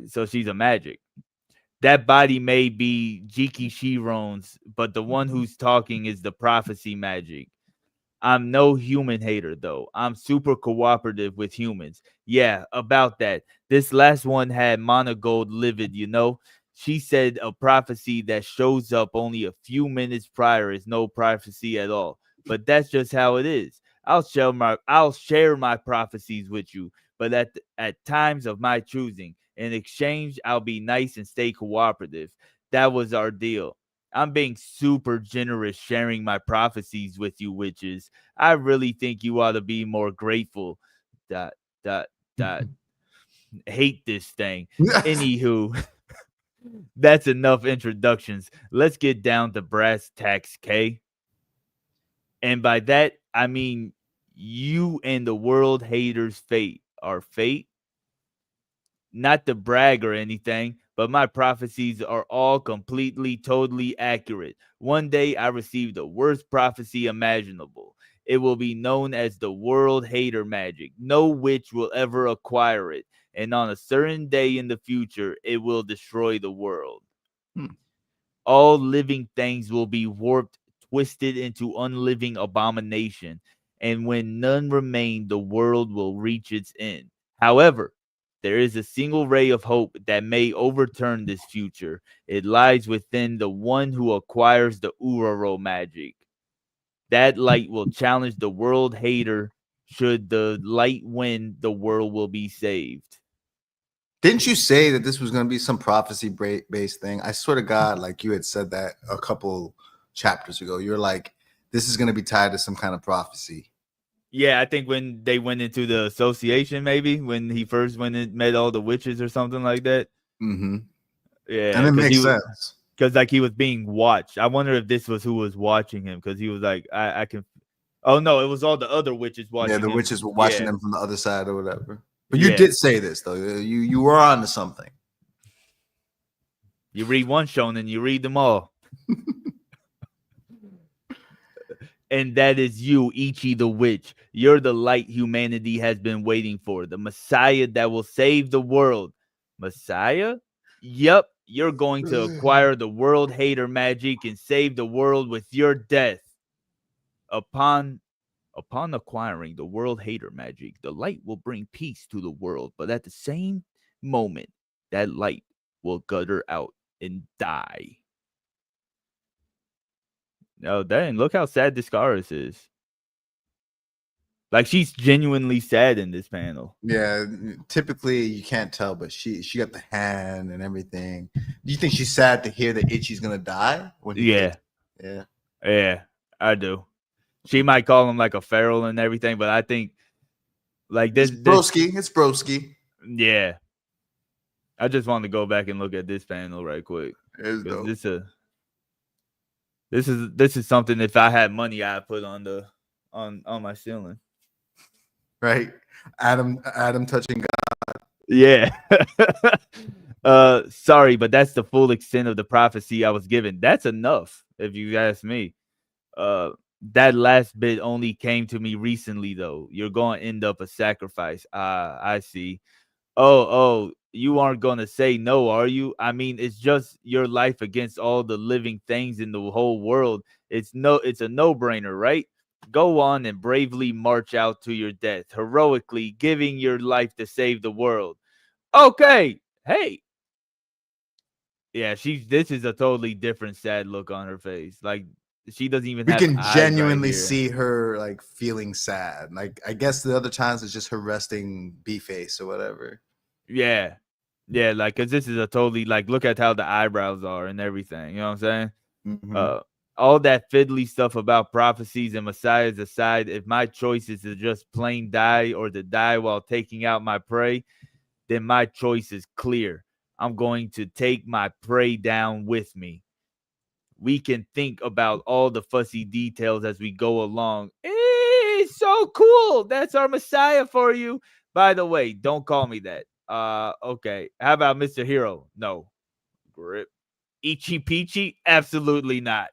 So she's a magic. That body may be Jiki Shiron's, but the one who's talking is the prophecy magic. I'm no human hater, though. I'm super cooperative with humans. Yeah, about that. This last one had monogold livid, you know? She said a prophecy that shows up only a few minutes prior is no prophecy at all. But that's just how it is. I'll share my prophecies with you, but at times of my choosing. In exchange, I'll be nice and stay cooperative. That was our deal. I'm being super generous sharing my prophecies with you, witches. I really think you ought to be more grateful. Dot, dot, dot. Hate this thing. Anywho, that's enough introductions. Let's get down to brass tacks, K. And by that, I mean you and the world haters' fate. Our fate? Not to brag or anything, but my prophecies are all completely, totally accurate. One day I received the worst prophecy imaginable. It will be known as the world hater magic. No witch will ever acquire it. And on a certain day in the future, it will destroy the world. All living things will be warped, twisted into unliving abomination. And when none remain, the world will reach its end. However, there is a single ray of hope that may overturn this future. It lies within the one who acquires the Uraro magic. That light will challenge the world hater. Should the light win, the world will be saved. Didn't you say that this was going to be some prophecy based thing? I swear to God, like you had said that a couple chapters ago. You're like, this is going to be tied to some kind of prophecy. Yeah, I think when they went into the association, maybe when he first went and met all the witches or something like that. Mm-hmm. Yeah, and it makes sense because like he was being watched. I wonder if this was who was watching him because he was like, I can. Oh no, it was all the other witches watching. Yeah, the him. witches were watching them from the other side or whatever. But Yeah. you did say this though. You were on to something. You read one shonen, you read them all. And that is you, Ichi the Witch. You're the light humanity has been waiting for. The Messiah that will save the world. Messiah? Yep, you're going to acquire the world hater magic and save the world with your death. Upon acquiring the world hater magic, the light will bring peace to the world, but at the same moment, that light will gutter out and die. No, dang, look how sad Discaris is. Like, she's genuinely sad in this panel. Yeah, typically you can't tell, but she got the hand and everything. Do you think she's sad to hear that Ichi's gonna die when he Yeah. Yeah. Yeah, I do. She might call him like a feral and everything, but I think like this broski. It's broski. Yeah. I just want to go back and look at this panel right quick. This is something if I had money I'd put on my ceiling. Right. Adam touching God. Yeah. Sorry, but that's the full extent of the prophecy I was given. That's enough, if you ask me. That last bit only came to me recently, though. You're going to end up a sacrifice. I see. Oh, you aren't going to say no, are you? I mean, it's just your life against all the living things in the whole world. It's a no-brainer, right? Go on and bravely march out to your death, heroically giving your life to save the world. Okay. Hey. Yeah, this is a totally different sad look on her face. Like, she doesn't even we have can eyes genuinely right here. see her like feeling sad. Like, I guess the other times it's just her resting B face or whatever. Yeah. Like, because this is a totally, like, look at how the eyebrows are and everything. You know what I'm saying? Mm-hmm. All that fiddly stuff about prophecies and messiahs aside, if my choice is to just plain die or to die while taking out my prey, then my choice is clear. I'm going to take my prey down with me. We can think about all the fussy details as we go along. It's so cool. That's our messiah for you. By the way, don't call me that. Okay. How about Mr. Hero? No. Grip. Ichi Peachy? Absolutely not.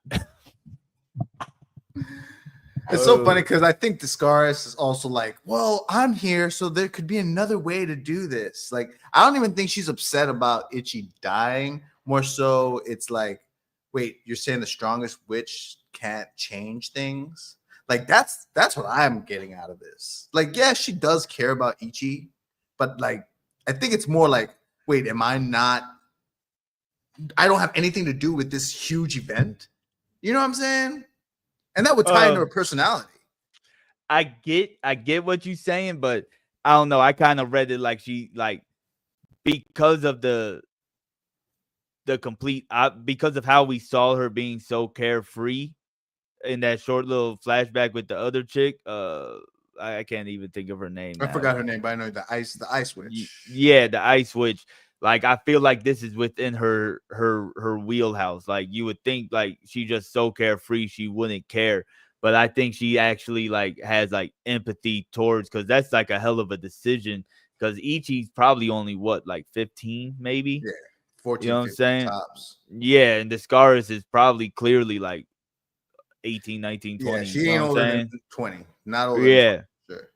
It's so funny because I think Discaris is also like, well, I'm here, so there could be another way to do this. Like, I don't even think she's upset about Ichi dying. More so, it's like, wait, you're saying the strongest witch can't change things? Like, that's what I'm getting out of this. Like, yeah, she does care about Ichi, but like, I think it's more like, wait, I don't have anything to do with this huge event. You know what I'm saying? And that would tie into her personality. I get what you're saying, but I don't know. I kind of read it like she like because of the complete because of how we saw her being so carefree in that short little flashback with the other chick. I can't even think of her name. I forgot her name, but I know the ice witch. Yeah, the ice witch. Like, I feel like this is within her wheelhouse. Like, you would think like she just so carefree she wouldn't care, but I think she actually like has like empathy towards, because that's like a hell of a decision. Because Ichi's probably only what, like 15, maybe. Yeah, 14, you know what I'm saying? tops. Yeah, and Discaris is probably clearly like 18, 19, 20. Yeah, she ain't older than 20. Not older. Yeah. Than 20, sure.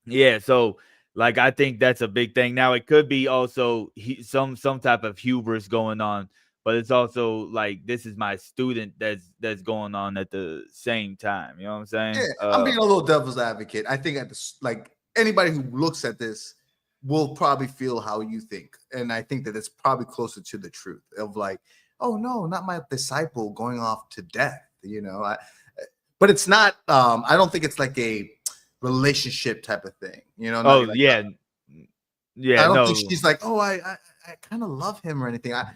Yeah, so like I think that's a big thing. Now it could be also some type of hubris going on, but it's also like this is my student that's going on at the same time. You know what I'm saying? Yeah, I'm being a little devil's advocate. I think at this, like anybody who looks at this will probably feel how you think, and I think that it's probably closer to the truth of like, oh no, not my disciple going off to death. You know, but it's not. I don't think it's like a relationship type of thing, you know. Oh, like, yeah. I don't think she's like, oh, I kind of love him or anything. I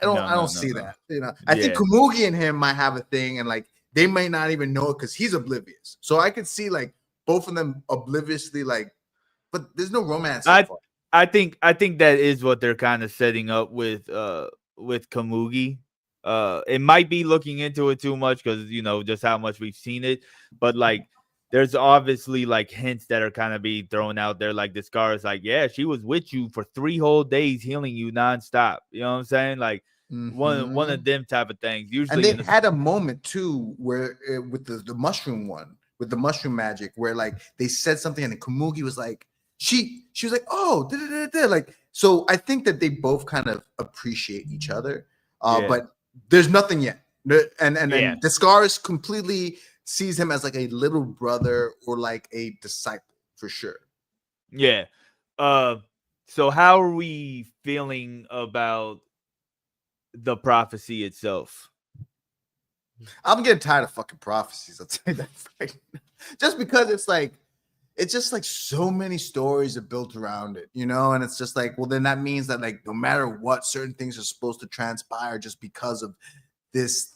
don't see that. You know, I think Komugi and him might have a thing, and like they may not even know it because he's oblivious. So I could see like both of them obliviously, like, but there's no romance. I think that is what they're kind of setting up with Komugi. It might be looking into it too much because you know just how much we've seen it, but like there's obviously like hints that are kind of being thrown out there. Like this car is like, yeah, she was with you for 3 whole days, healing you nonstop. You know what I'm saying? Like one of them type of things. Usually, and they had a moment too where with the mushroom one, with the mushroom magic, where like they said something and Komugi was like, she was like, oh, like So I think that they both kind of appreciate each other, Yeah. but there's nothing yet. And Yeah. Descaris completely sees him as like a little brother or like a disciple for sure. Yeah. So how are we feeling about the prophecy itself? I'm getting tired of fucking prophecies. I'll tell you that right now. Just because it's just like so many stories are built around it, you know, and it's just like, well, then that means that like no matter what, certain things are supposed to transpire just because of this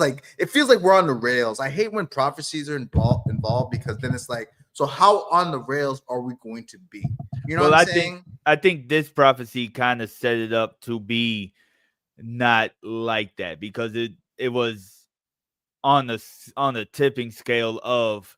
like it feels like we're on the rails. I hate when prophecies are involved because then it's like, so how on the rails are we going to be? You know Well, what I'm saying? I think this prophecy kind of set it up to be not like that, because it was on a tipping scale of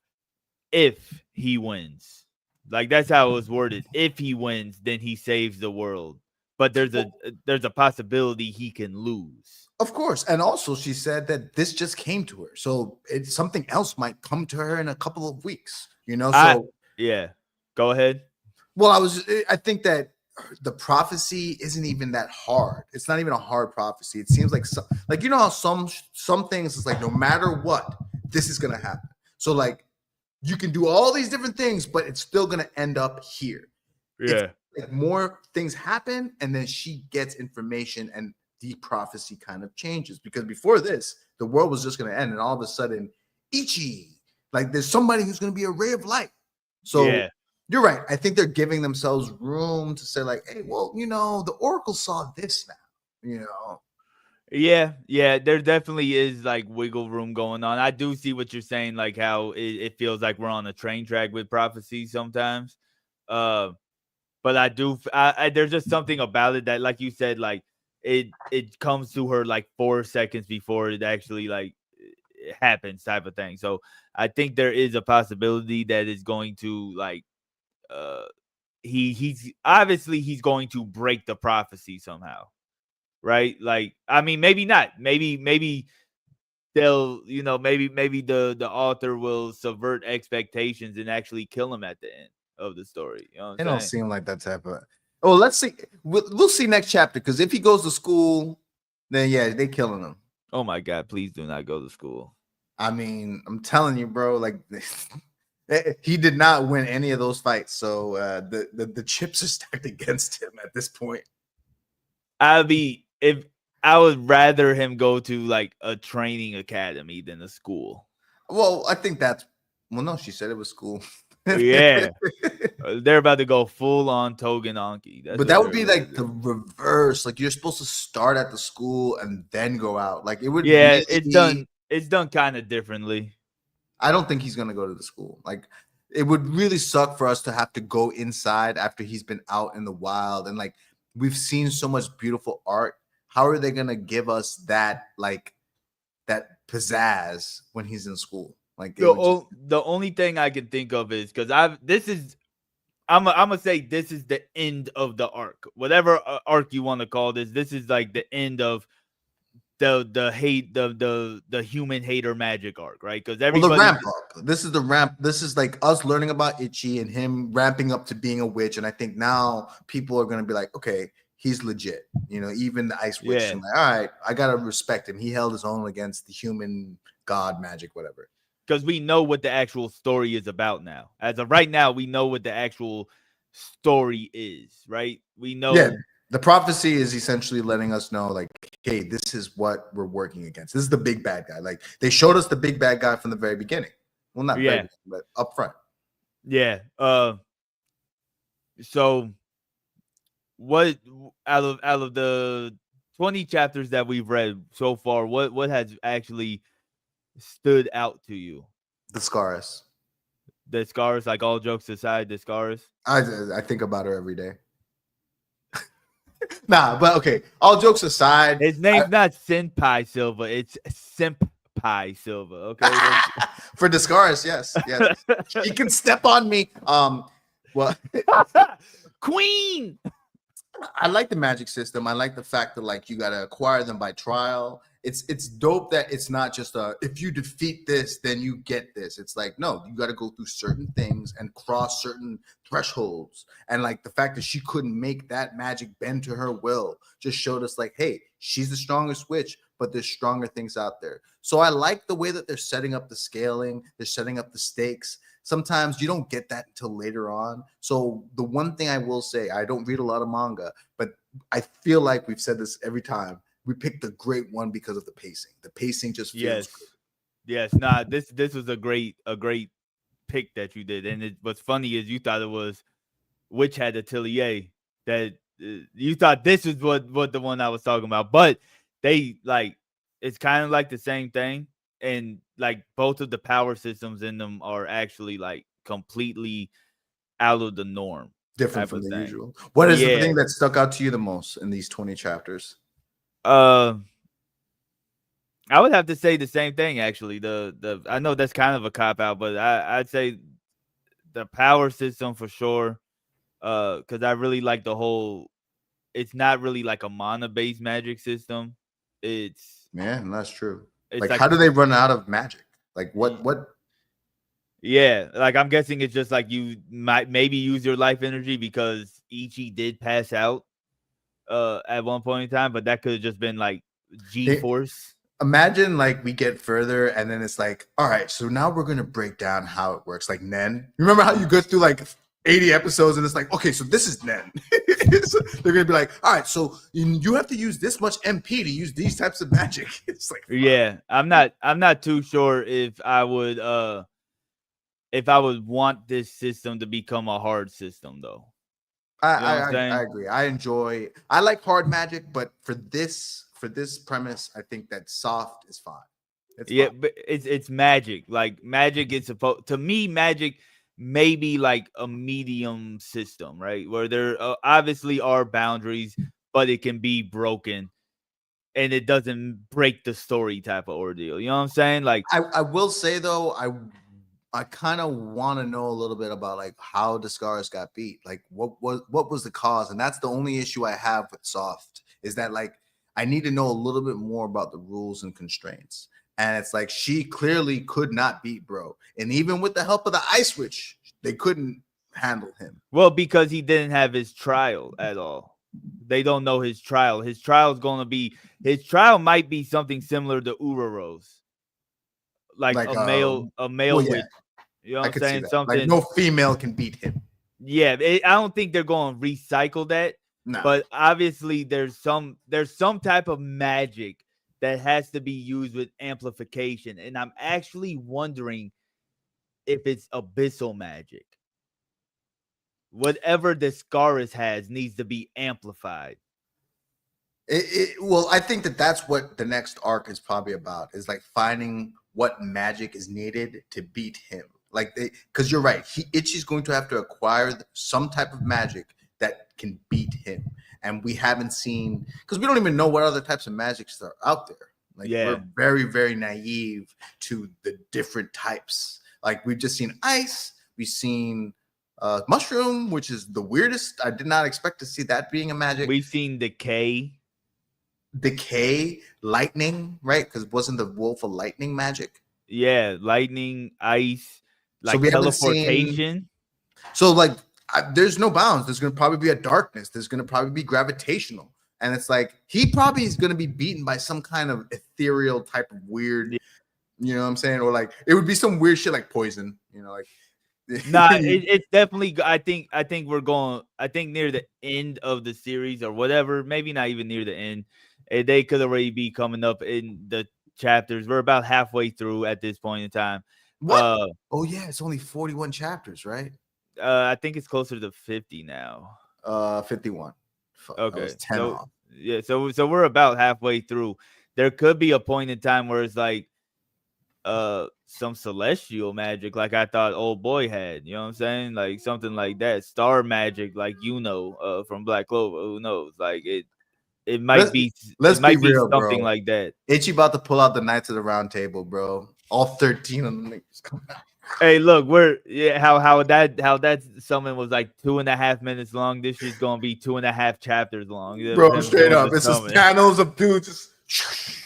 if he wins. Like, that's how it was worded. If he wins, then he saves the world. But there's a possibility he can lose. Of course. And also she said that this just came to her. So it's something else might come to her in a couple of weeks, you know? So yeah. Go ahead. well, I think that the prophecy isn't even that hard. It's not even a hard prophecy. It seems like like, you know how some things is like no matter what, this is gonna happen. So like you can do all these different things, but it's still gonna end up here. Yeah. It's like more things happen, and then she gets information, and the prophecy kind of changes. Because before this, the world was just gonna end, and all of a sudden, Ichi, like there's somebody who's gonna be a ray of light. So you're right. I think they're giving themselves room to say, like, hey, well, you know, the Oracle saw this now, you know. Yeah, there definitely is like wiggle room going on. I do see what you're saying, like how it feels like we're on a train track with prophecy sometimes. But there's just something about it that, like you said, like it comes to her like 4 seconds before it actually like it happens, type of thing. So I think there is a possibility that is going to like he's obviously he's going to break the prophecy somehow, right? Like, I mean, maybe not. Maybe they'll, maybe the author will subvert expectations and actually kill him at the end of the story. You know what I'm It don't saying? seem like that type of. Oh, let's see. We'll see next chapter, because if he goes to school, then yeah, they killing him. Oh my God! Please do not go to school. I mean, I'm telling you, bro. Like, he did not win any of those fights, so the chips are stacked against him at this point. If I would rather him go to like a training academy than a school. Well, I think that's no. She said it was school. Yeah, they're about to go full on Togenanki. But that would be like the reverse. Like, you're supposed to start at the school and then go out. Like, it would. Yeah, really it's done. It's done kind of differently. I don't think he's gonna go to the school. Like, it would really suck for us to have to go inside after he's been out in the wild, and like we've seen so much beautiful art. How are they gonna give us that that pizzazz when he's in school? Like, the only thing I can think of is because I'm gonna say this is the end of the arc, whatever arc you want to call this. This is like the end of the hate, the human hater magic arc, right? Because everybody, the ramp up. This is the ramp. This is like us learning about Ichi and him ramping up to being a witch. And I think now people are gonna be like, okay, he's legit. You know, even the ice witch. Yeah. I'm like, all right, I gotta respect him. He held his own against the human god magic, whatever. Because we know what the actual story is about now. As of right now, we know what the actual story is, right? We know. Yeah, the prophecy is essentially letting us know, like, hey, this is what we're working against. This is the big bad guy. Like, they showed us the big bad guy from the very beginning. Well, not very, but up front. Yeah. So what out of the 20 chapters that we've read so far, what has actually stood out to you? The scars. The scars, like, all jokes aside, the scars. I think about her every day. Nah, but okay. All jokes aside, his name's not Senpai Silva. It's Senpai Silva. Okay. For the scars, yes. He can step on me. Well, Queen. I like the magic system. I like the fact that, like, you gotta acquire them by trial, it's dope that it's not just if you defeat this, then you get this. It's like, no, you got to go through certain things and cross certain thresholds. And like the fact that she couldn't make that magic bend to her will just showed us like, hey, she's the strongest witch, but there's stronger things out there. So I like the way that they're setting up the scaling, they're setting up the stakes. Sometimes you don't get that until later on. So the one thing I will say, I don't read a lot of manga, but I feel like we've said this every time. We picked the great one because of the pacing. The pacing just feels good. Yes. Nah, this was a great pick that you did. And what's funny is you thought it was Witch Hat Atelier, that you thought this is what the one I was talking about. But they like, it's kind of like the same thing. And like both of the power systems in them are actually like completely out of the norm. Different from the usual. What is the thing that stuck out to you the most in these 20 chapters? I would have to say the same thing, actually. The I know that's kind of a cop out, but I'd say the power system for sure. Because I really like the whole. It's not really like a mana based magic system. It's that's true. It's like how do they run out of magic? Like what? Yeah, like I'm guessing it's just like you might maybe use your life energy because Ichi did pass out at one point in time, but that could have just been like G-force. Imagine like we get further and then it's like, all right, so now we're gonna break down how it works. Like Nen. Remember how you go through like 80 episodes and it's like, okay, so this is Nen. So they're gonna be like, all right, so you have to use this much MP to use these types of magic. It's like, yeah, I'm not too sure if I would want this system to become a hard system though. I agree. I like hard magic, but for this premise, I think that soft is fine. Fine. But it's magic. Like magic is supposed to me, magic may be like a medium system, right? Where there obviously are boundaries, but it can be broken and it doesn't break the story type of ordeal. You know what I'm saying? Like I will say though, I kind of want to know a little bit about like how Discaris got beat. Like what was the cause? And that's the only issue I have with soft is that like I need to know a little bit more about the rules and constraints. And it's like she clearly could not beat bro. And even with the help of the Ice Witch, they couldn't handle him. Well, because he didn't have his trial at all. They don't know his trial. His trial might be something similar to Uro's. Like a male witch. You know what I'm saying? Something like no female can beat him. Yeah, I don't think they're going to recycle that. No. But obviously, there's some type of magic that has to be used with amplification, and I'm actually wondering if it's abyssal magic. Whatever Discaris has needs to be amplified. Well, I think that's what the next arc is probably about. Is like finding what magic is needed to beat him. Like because you're right, Ichi's going to have to acquire some type of magic that can beat him, and we haven't seen because we don't even know what other types of magics are out there. Like we're very, very naive to the different types. Like we've just seen ice, we've seen mushroom, which is the weirdest. I did not expect to see that being a magic. We've seen decay, lightning, right? Because wasn't the wolf a lightning magic? Yeah, lightning, ice, like so teleportation. So like there's no bounds. There's going to probably be a darkness. There's going to probably be gravitational. And it's like he probably is going to be beaten by some kind of ethereal type of weird, you know what I'm saying? Or like it would be some weird shit like poison, you know, like it's definitely I think we're going near the end of the series or whatever, maybe not even near the end. They could already be coming up in the chapters. We're about halfway through at this point in time. What? Oh yeah, it's only 41 chapters, right? I think it's closer to 50 now. 51. Okay. 10 off. Yeah, so we're about halfway through. There could be a point in time where it's like some celestial magic like I thought old boy had, you know what I'm saying? Like something like that. Star magic like from Black Clover. Who knows? Like it might be real, something bro. Like that. Ichi about to pull out the Knights of the Round Table, bro. All 13 of them niggas coming out. Hey, look, how that summon was like 2.5 minutes long. This shit's gonna be 2.5 chapters long. Bro, straight up, it's just panels of dudes. Just...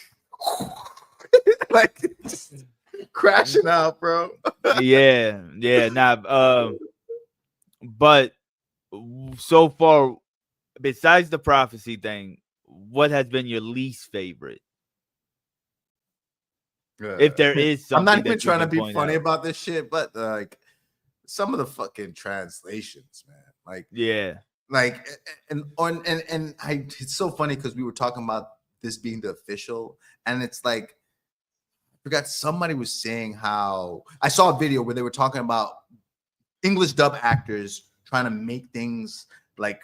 like just crashing out, bro. Yeah, nah. But so far, besides the prophecy thing, what has been your least favorite? If there is I'm not something even that you trying to can be point funny out. about this shit, but like some of the fucking translations, man. Yeah, Like and I it's so funny because we were talking about this being the official, and it's like I forgot somebody was saying how I saw a video where they were talking about English dub actors trying to make things like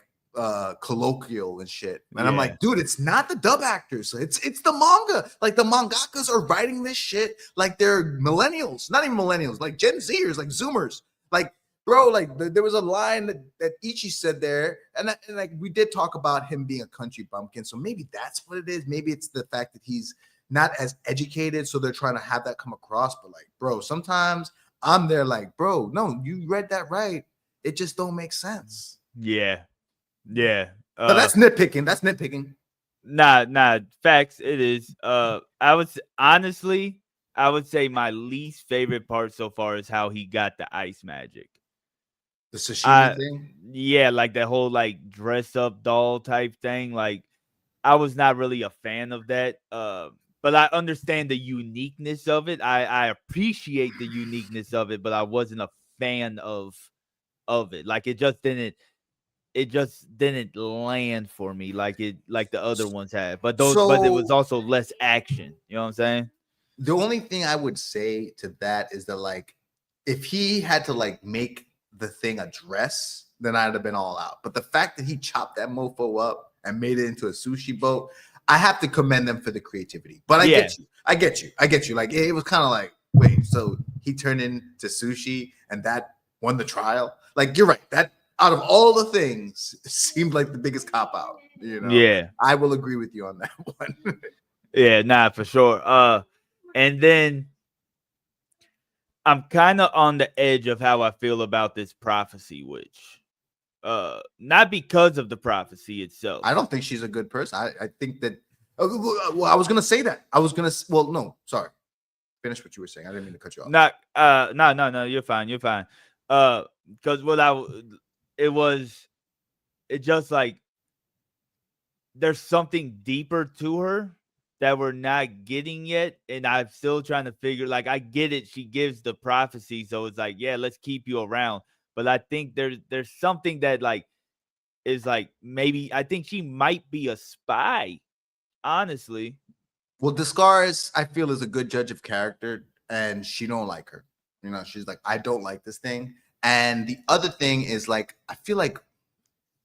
colloquial and shit. And I'm yeah, like, dude, it's not the dub actors. It's the manga. Like the mangakas are writing this shit like they're millennials, not even millennials, like Gen Zers, like Zoomers. Like, bro, like there was a line that Ichi said there, and like we did talk about him being a country bumpkin. So maybe that's what it is. Maybe it's the fact that he's not as educated, so they're trying to have that come across. But like, bro, sometimes I'm there like, bro, no, you read that right. It just don't make sense. yeah, yeah. But that's nitpicking. That's nitpicking. Nah. Facts. It is. Honestly, I would say my least favorite part so far is how he got the ice magic. The sashimi thing. Yeah, like that whole like dress up doll type thing. Like I was not really a fan of that. But I understand the uniqueness of it. I appreciate the uniqueness of it, but I wasn't a fan of it. Like it just didn't land for me like the other ones have. But it was So also less action. You know what I'm saying? the only thing I would say to that is that like if he had to like make the thing a dress, then I'd have been all out. But the fact that he chopped that mofo up and made it into a sushi boat, I have to commend them for the creativity. But I Yeah. get you. I get you. I get you. Like it was kind of like, wait, so he turned into sushi and that won the trial? Like you're right. That out of all the things seemed like the biggest cop out. You know, Yeah. I will agree with you on that one. Yeah, nah, for sure. And then I'm kind of on the edge of how I feel about this prophecy witch. Not because of the prophecy itself. I don't think she's a good person. I think that. Well, I was gonna say that. I was gonna. Well, no, sorry. Finish what you were saying. I didn't mean to cut you off. Not no, you're fine. You're fine. Because it just like there's something deeper to her that we're not getting yet, and I'm still trying to figure. Like, I get it. She gives the prophecy, so it's like, yeah, let's keep you around. But I think there's something that like is like maybe I think she might be a spy. Honestly, Well, Discars, I feel, is a good judge of character, and she don't like her. You know, she's like, I don't like this thing. And the other thing is like, I feel like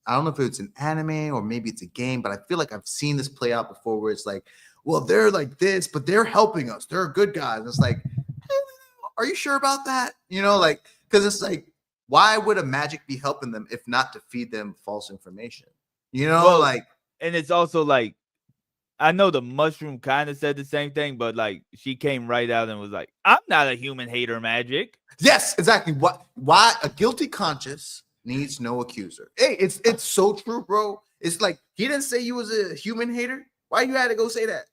I don't know if it's an anime or maybe it's a game, but I feel like I've seen this play out before where it's like, well, they're like this, but they're helping us. They're good guys. And it's like, are you sure about that? You know, like, because it's like, why would a magic be helping them if not to feed them false information? You know, well, like, and it's also like I know the mushroom kind of said the same thing, but like she came right out and was like, "I'm not a human hater, magic." yes, exactly. Why a guilty conscience needs no accuser. Hey, it's so true, bro. It's like he didn't say you was a human hater. Why you had to go say that?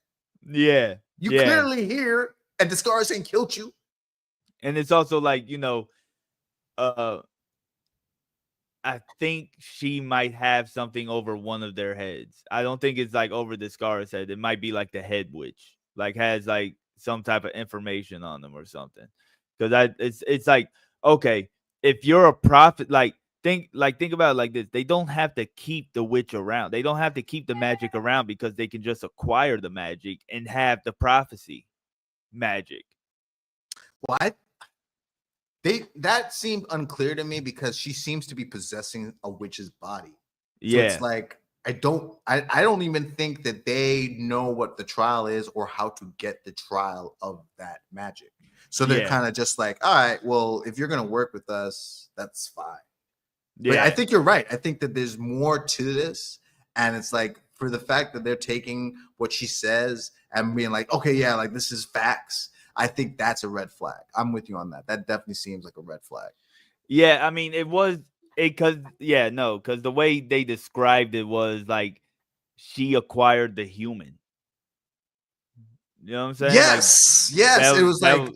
Yeah, You yeah. clearly here, and the scars ain't killed you. And it's also like I think she might have something over one of their heads. I don't think it's like over the Scar's head. It might be like the head witch, like has like some type of information on them or something. Because it's like okay, if you're a prophet, think about it like this: they don't have to keep the witch around. They don't have to keep the magic around because they can just acquire the magic and have the prophecy magic. Why? That seemed unclear to me because she seems to be possessing a witch's body. So it's Yeah, like I don't even think that they know what the trial is or how to get the trial of that magic. So they're yeah, kind of just like, all right, well, if you're gonna work with us, that's fine. But I yeah. think you're right. I think that there's more to this. And it's like for the fact that they're taking what she says and being like, okay, yeah, like this is facts. I think that's a red flag. I'm with you on that. That definitely seems like a red flag. Yeah, I mean, it was it because the way they described it was like she acquired the human. You know what I'm saying? Yes, Like, yes. It was that like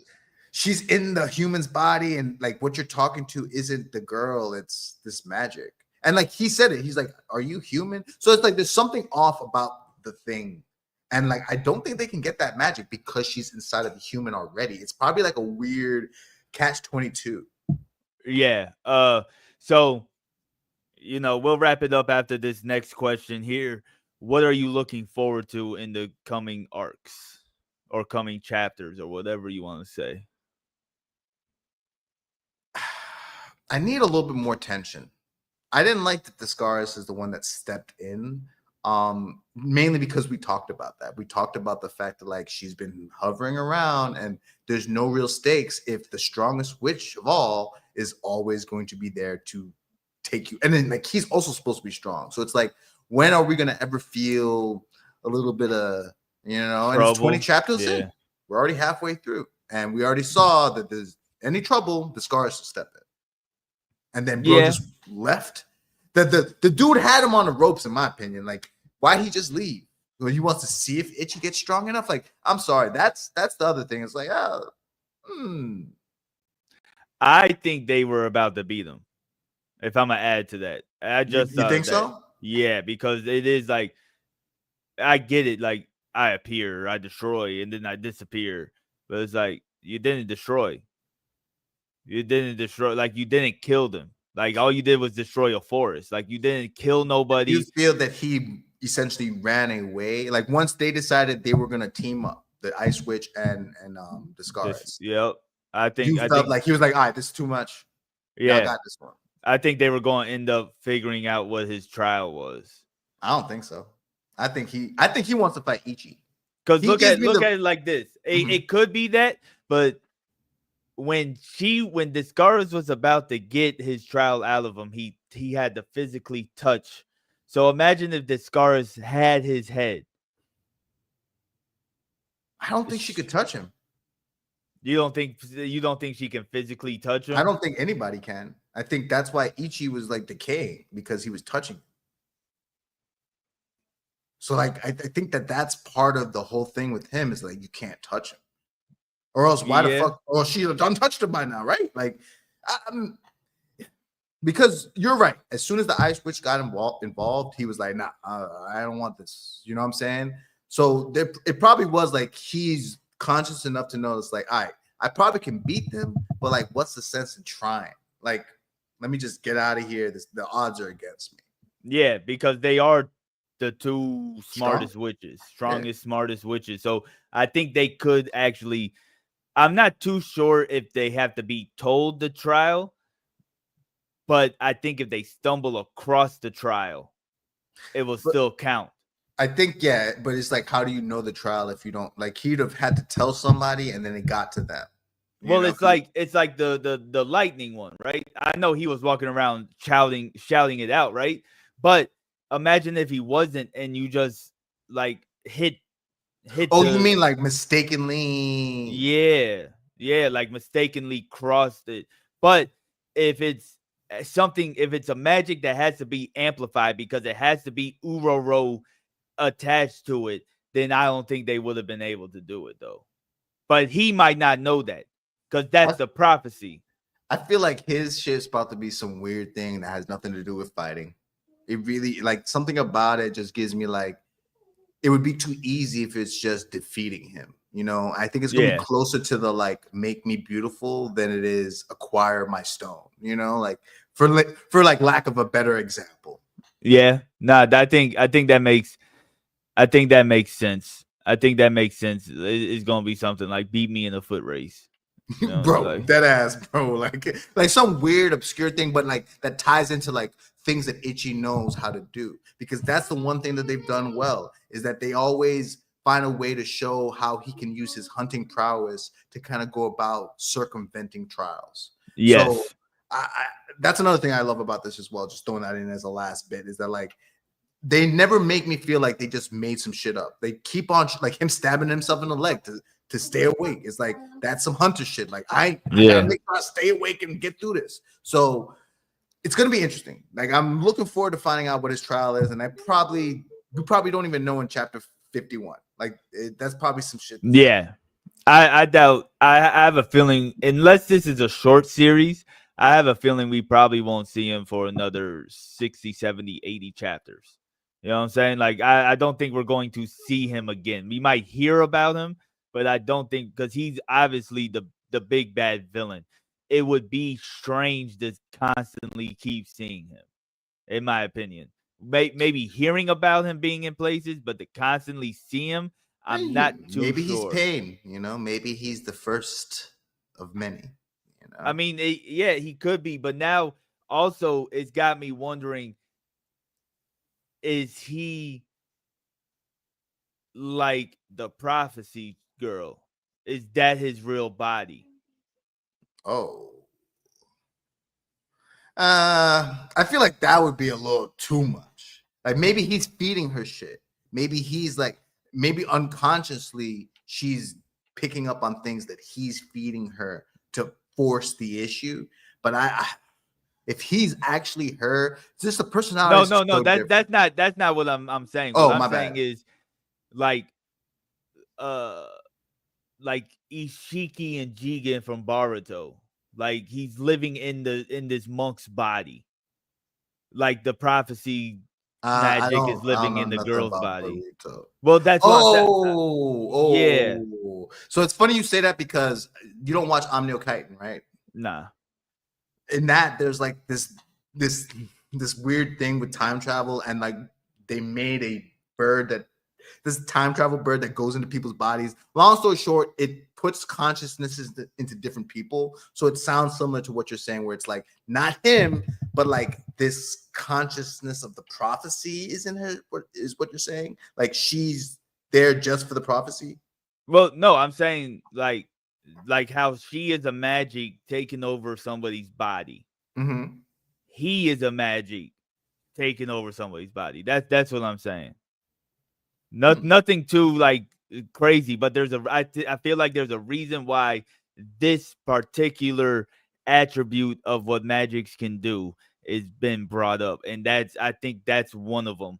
she's in the human's body, and like what you're talking to isn't the girl, it's this magic. And like he said it, he's like, "Are you human?" So it's like there's something off about the thing. And like I don't think they can get that magic because she's inside of the human already. It's probably like a weird catch-22. Yeah. So we'll wrap it up after this next question here. What are you looking forward to in the coming arcs or coming chapters or whatever you want to say? I need a little bit more tension. I didn't like that Discaris is the one that stepped in. Mainly because we talked about that. We talked about the fact that like she's been hovering around and there's no real stakes if the strongest witch of all is always going to be there to take you. And then like he's also supposed to be strong. So it's like, when are we gonna ever feel a little bit of Trouble. And it's 20 chapters in. We're already halfway through, and we already saw that there's any trouble, Discaris will step in. And then bro just left. The dude had him on the ropes, in my opinion. Like, why he just leave? Well, he wants to see if Ichi gets strong enough. Like, I'm sorry, that's the other thing. It's like, I think they were about to beat him. If I'm gonna add to that, I just you think that, so? Yeah, because it is like, I get it. Like, I appear, I destroy, and then I disappear. But it's like, you didn't destroy. You didn't destroy. Like, you didn't kill them. Like, all you did was destroy a forest. Like, you didn't kill nobody. You feel that he essentially ran away. Like, once they decided they were gonna team up, the Ice Witch and Discaris. Yep. I think you felt like he was like, all right, this is too much. Yeah, I got this one. I think they were going to end up figuring out what his trial was. I don't think so. I think he wants to fight Ichi. Because look at it like this. It could be that, but when Discaris was about to get his trial out of him, he had to physically touch. So imagine if Discaris had his head. I don't think she could touch him. You don't think she can physically touch him? I don't think anybody can. I think that's why Ichi was like decaying, because he was touching him. So like I think that's part of the whole thing with him, is like you can't touch him, or else why the fuck? Or she done touched him by now, right? Like, because you're right. As soon as the Ice Witch got involved, he was like, nah, I don't want this. You know what I'm saying? So it probably was like he's conscious enough to know it's like, all right, I probably can beat them, but like, what's the sense in trying? Like, let me just get out of here. The odds are against me. Yeah, because they are the two smartest witches, smartest witches. So I think they could actually. I'm not too sure if they have to be told the trial, but I think if they stumble across the trial, it will still count. I think, yeah, but it's like, how do you know the trial if you don't? Like, he'd have had to tell somebody, and then it got to them. Well, it's like the lightning one, right? I know he was walking around shouting it out, right? But imagine if he wasn't, and you just like hit. Oh, you mean like mistakenly? Yeah, like mistakenly crossed it. But if it's a magic that has to be amplified because it has to be Uroro attached to it, then I don't think they would have been able to do it though. But he might not know that, because that's the prophecy. I feel like his shit's about to be some weird thing that has nothing to do with fighting. It really, like, something about it just gives me like, it would be too easy if it's just defeating him. I think it's gonna be closer to the like make me beautiful than it is acquire my stone. Like for lack of a better example. Yeah, I think that makes sense. I think that makes sense. It's gonna be something like beat me in a foot race. Bro, like, dead ass, bro. Like some weird obscure thing, but like that ties into like things that Ichi knows how to do, because that's the one thing that they've done well, is that they always find a way to show how he can use his hunting prowess to kind of go about circumventing trials. Yes. So that's another thing I love about this as well. Just throwing that in as a last bit, is that like they never make me feel like they just made some shit up. They keep on like him stabbing himself in the leg to stay awake. It's like, that's some hunter shit. Like I gotta make sure I stay awake and get through this. So it's gonna be interesting. Like, I'm looking forward to finding out what his trial is, and we probably don't even know in chapter 51. Like that's probably some shit. Yeah. I doubt. I have a feeling, unless this is a short series, I have a feeling we probably won't see him for another 60, 70, 80 chapters. You know what I'm saying? Like, I don't think we're going to see him again. We might hear about him, but I don't think, because he's obviously the big bad villain. It would be strange to constantly keep seeing him, in my opinion. Maybe hearing about him being in places, but to constantly see him, I'm not too Maybe he's sure. Pain, maybe he's the first of many, I mean, yeah, he could be, but now also it's got me wondering, is he like the prophecy girl? Is that his real body? Oh. I feel like that would be a little too much. Like maybe he's feeding her shit. Maybe he's like, maybe unconsciously she's picking up on things that he's feeding her to force the issue. But if he's actually her, just the personality. No. So That's not what I'm saying. What Oh, I'm my saying bad. is like like Ishiki and Jigen from Boruto. Like he's living in this monk's body. Like the prophecy magic is I living don't know in the nothing girl's about body. Boruto. Well, that's what yeah. So it's funny you say that because you don't watch Omnio Chitin, right? Nah. In that, there's like this weird thing with time travel, and like they made a bird that this time travel bird that goes into people's bodies. Long story short, it puts consciousnesses into different people. So it sounds similar to what you're saying, where it's like not him, but like this consciousness of the prophecy is in her. What is what you're saying? Like she's there just for the prophecy. Well, no, I'm saying like how she is a magic taking over somebody's body. Mm-hmm. He is a magic taking over somebody's body. That's what I'm saying. Nothing too like crazy, but I feel like there's a reason why this particular attribute of what magics can do is been brought up, and I think that's one of them.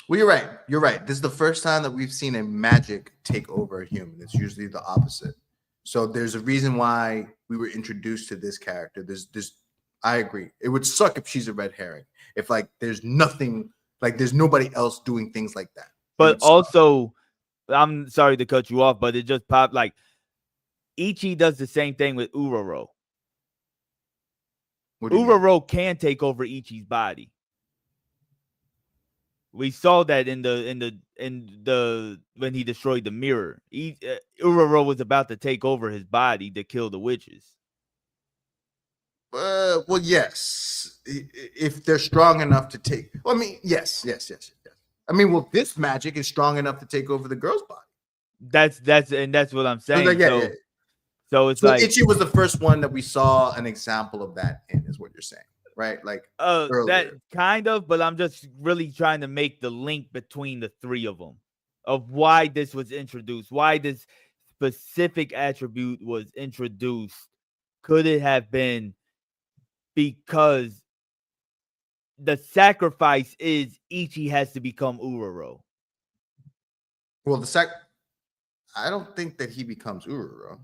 Well, you're right. You're right. This is the first time that we've seen a magic take over a human. It's usually the opposite. So there's a reason why we were introduced to this character. I agree. It would suck if she's a red herring. If like there's nothing, like there's nobody else doing things like that. But also, I'm sorry to cut you off, but it just popped like Ichi does the same thing with Uraro. Uraro can take over Ichi's body. We saw that in the when he destroyed the mirror. Uraro was about to take over his body to kill the witches. Well, yes. If they're strong enough to take, well, I mean, yes. I mean, well, this magic is strong enough to take over the girl's body. That's what I'm saying. So it's like Ichi was the first one that we saw an example of that in, is what you're saying, right? Like earlier. That kind of, but I'm just really trying to make the link between the three of them of why this was introduced, why this specific attribute was introduced. Could it have been because the sacrifice is Ichi has to become Uraro? Well, I don't think that he becomes Uraro.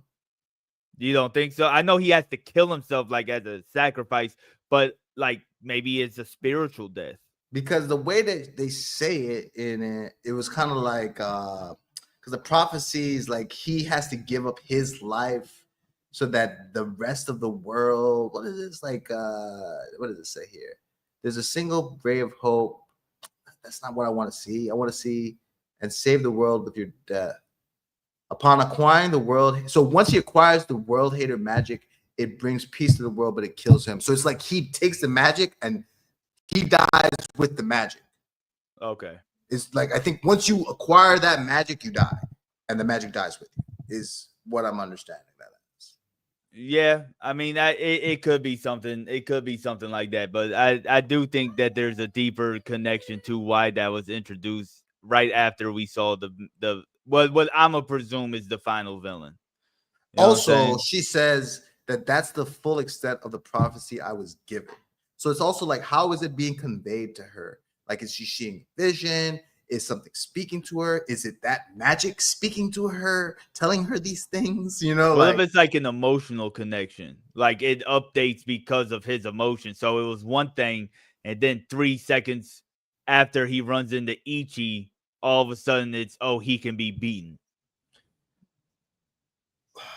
You don't think so? I know he has to kill himself like as a sacrifice, but like maybe it's a spiritual death. Because the way that they say it in it, it was kind of like because the prophecies, like he has to give up his life so that the rest of the world, what is this like what does it say here? There's a single ray of hope. That's not what I want to see. I want to see and save the world with your death. Upon acquiring the world, so once he acquires the world hater magic, it brings peace to the world, but it kills him. So it's like he takes the magic and he dies with the magic. Okay. It's like I think once you acquire that magic, you die, and the magic dies with you. Is what I'm understanding that is. Yeah, I mean, it could be something. It could be something like that, but I do think that there's a deeper connection to why that was introduced right after we saw the what I'm gonna presume is the final villain. You know also, she says that that's the full extent of the prophecy I was given. So it's also like, how is it being conveyed to her? Like, is she seeing vision? Is something speaking to her? Is it that magic speaking to her, telling her these things? You know, Well, like if it's like an emotional connection, like it updates because of his emotion. So it was one thing, and then 3 seconds after he runs into Ichi, all of a sudden it's he can be beaten.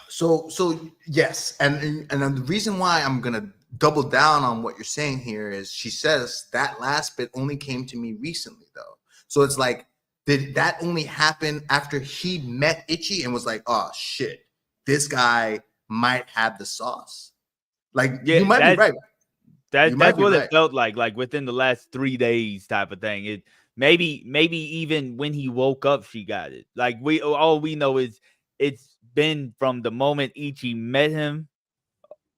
so yes, and the reason why I'm gonna double down on what you're saying here is she says that last bit only came to me recently though. So it's like, did that only happen after he met Ichi and was like, oh shit, this guy might have the sauce? Like, Yeah, you might be right. You might that's be what it right. felt like within the last 3 days type of thing. It maybe even when he woke up, she got it. Like all we know is it's been from the moment Ichi met him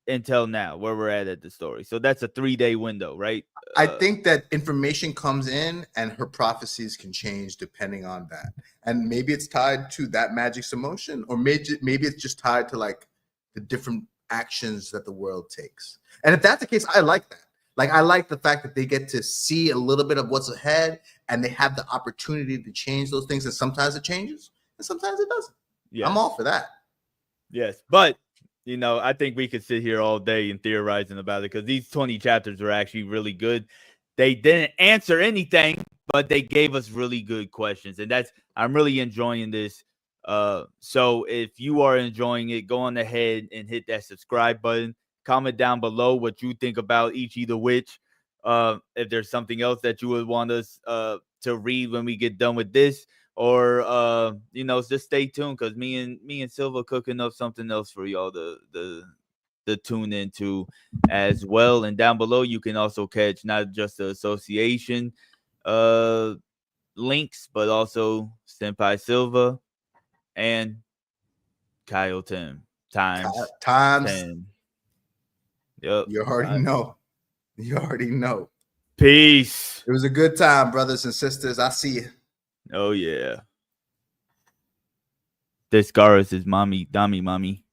until now where we're at the story. So that's a 3-day window, right? I think that information comes in and her prophecies can change depending on that. And maybe it's tied to that magic's emotion, or maybe it's just tied to like the different actions that the world takes. And if that's the case, I like that. Like, I like the fact that they get to see a little bit of what's ahead and they have the opportunity to change those things. And sometimes it changes and sometimes it doesn't. Yes. I'm all for that. Yes. But I think we could sit here all day and theorizing about it because these 20 chapters were actually really good. They didn't answer anything, but they gave us really good questions. And I'm really enjoying this. So if you are enjoying it, go on ahead and hit that subscribe button. Comment down below what you think about Ichi the Witch. If there's something else that you would want us to read when we get done with this. Or just stay tuned because me and Silva cooking up something else for y'all to tune into as well. And down below you can also catch not just the association links, but also Senpai Silva and Kyle Tim times 10. Yep. You already know. You already know. Peace. It was a good time, brothers and sisters. I see you. Oh yeah. This Garis is mommy, dummy mommy.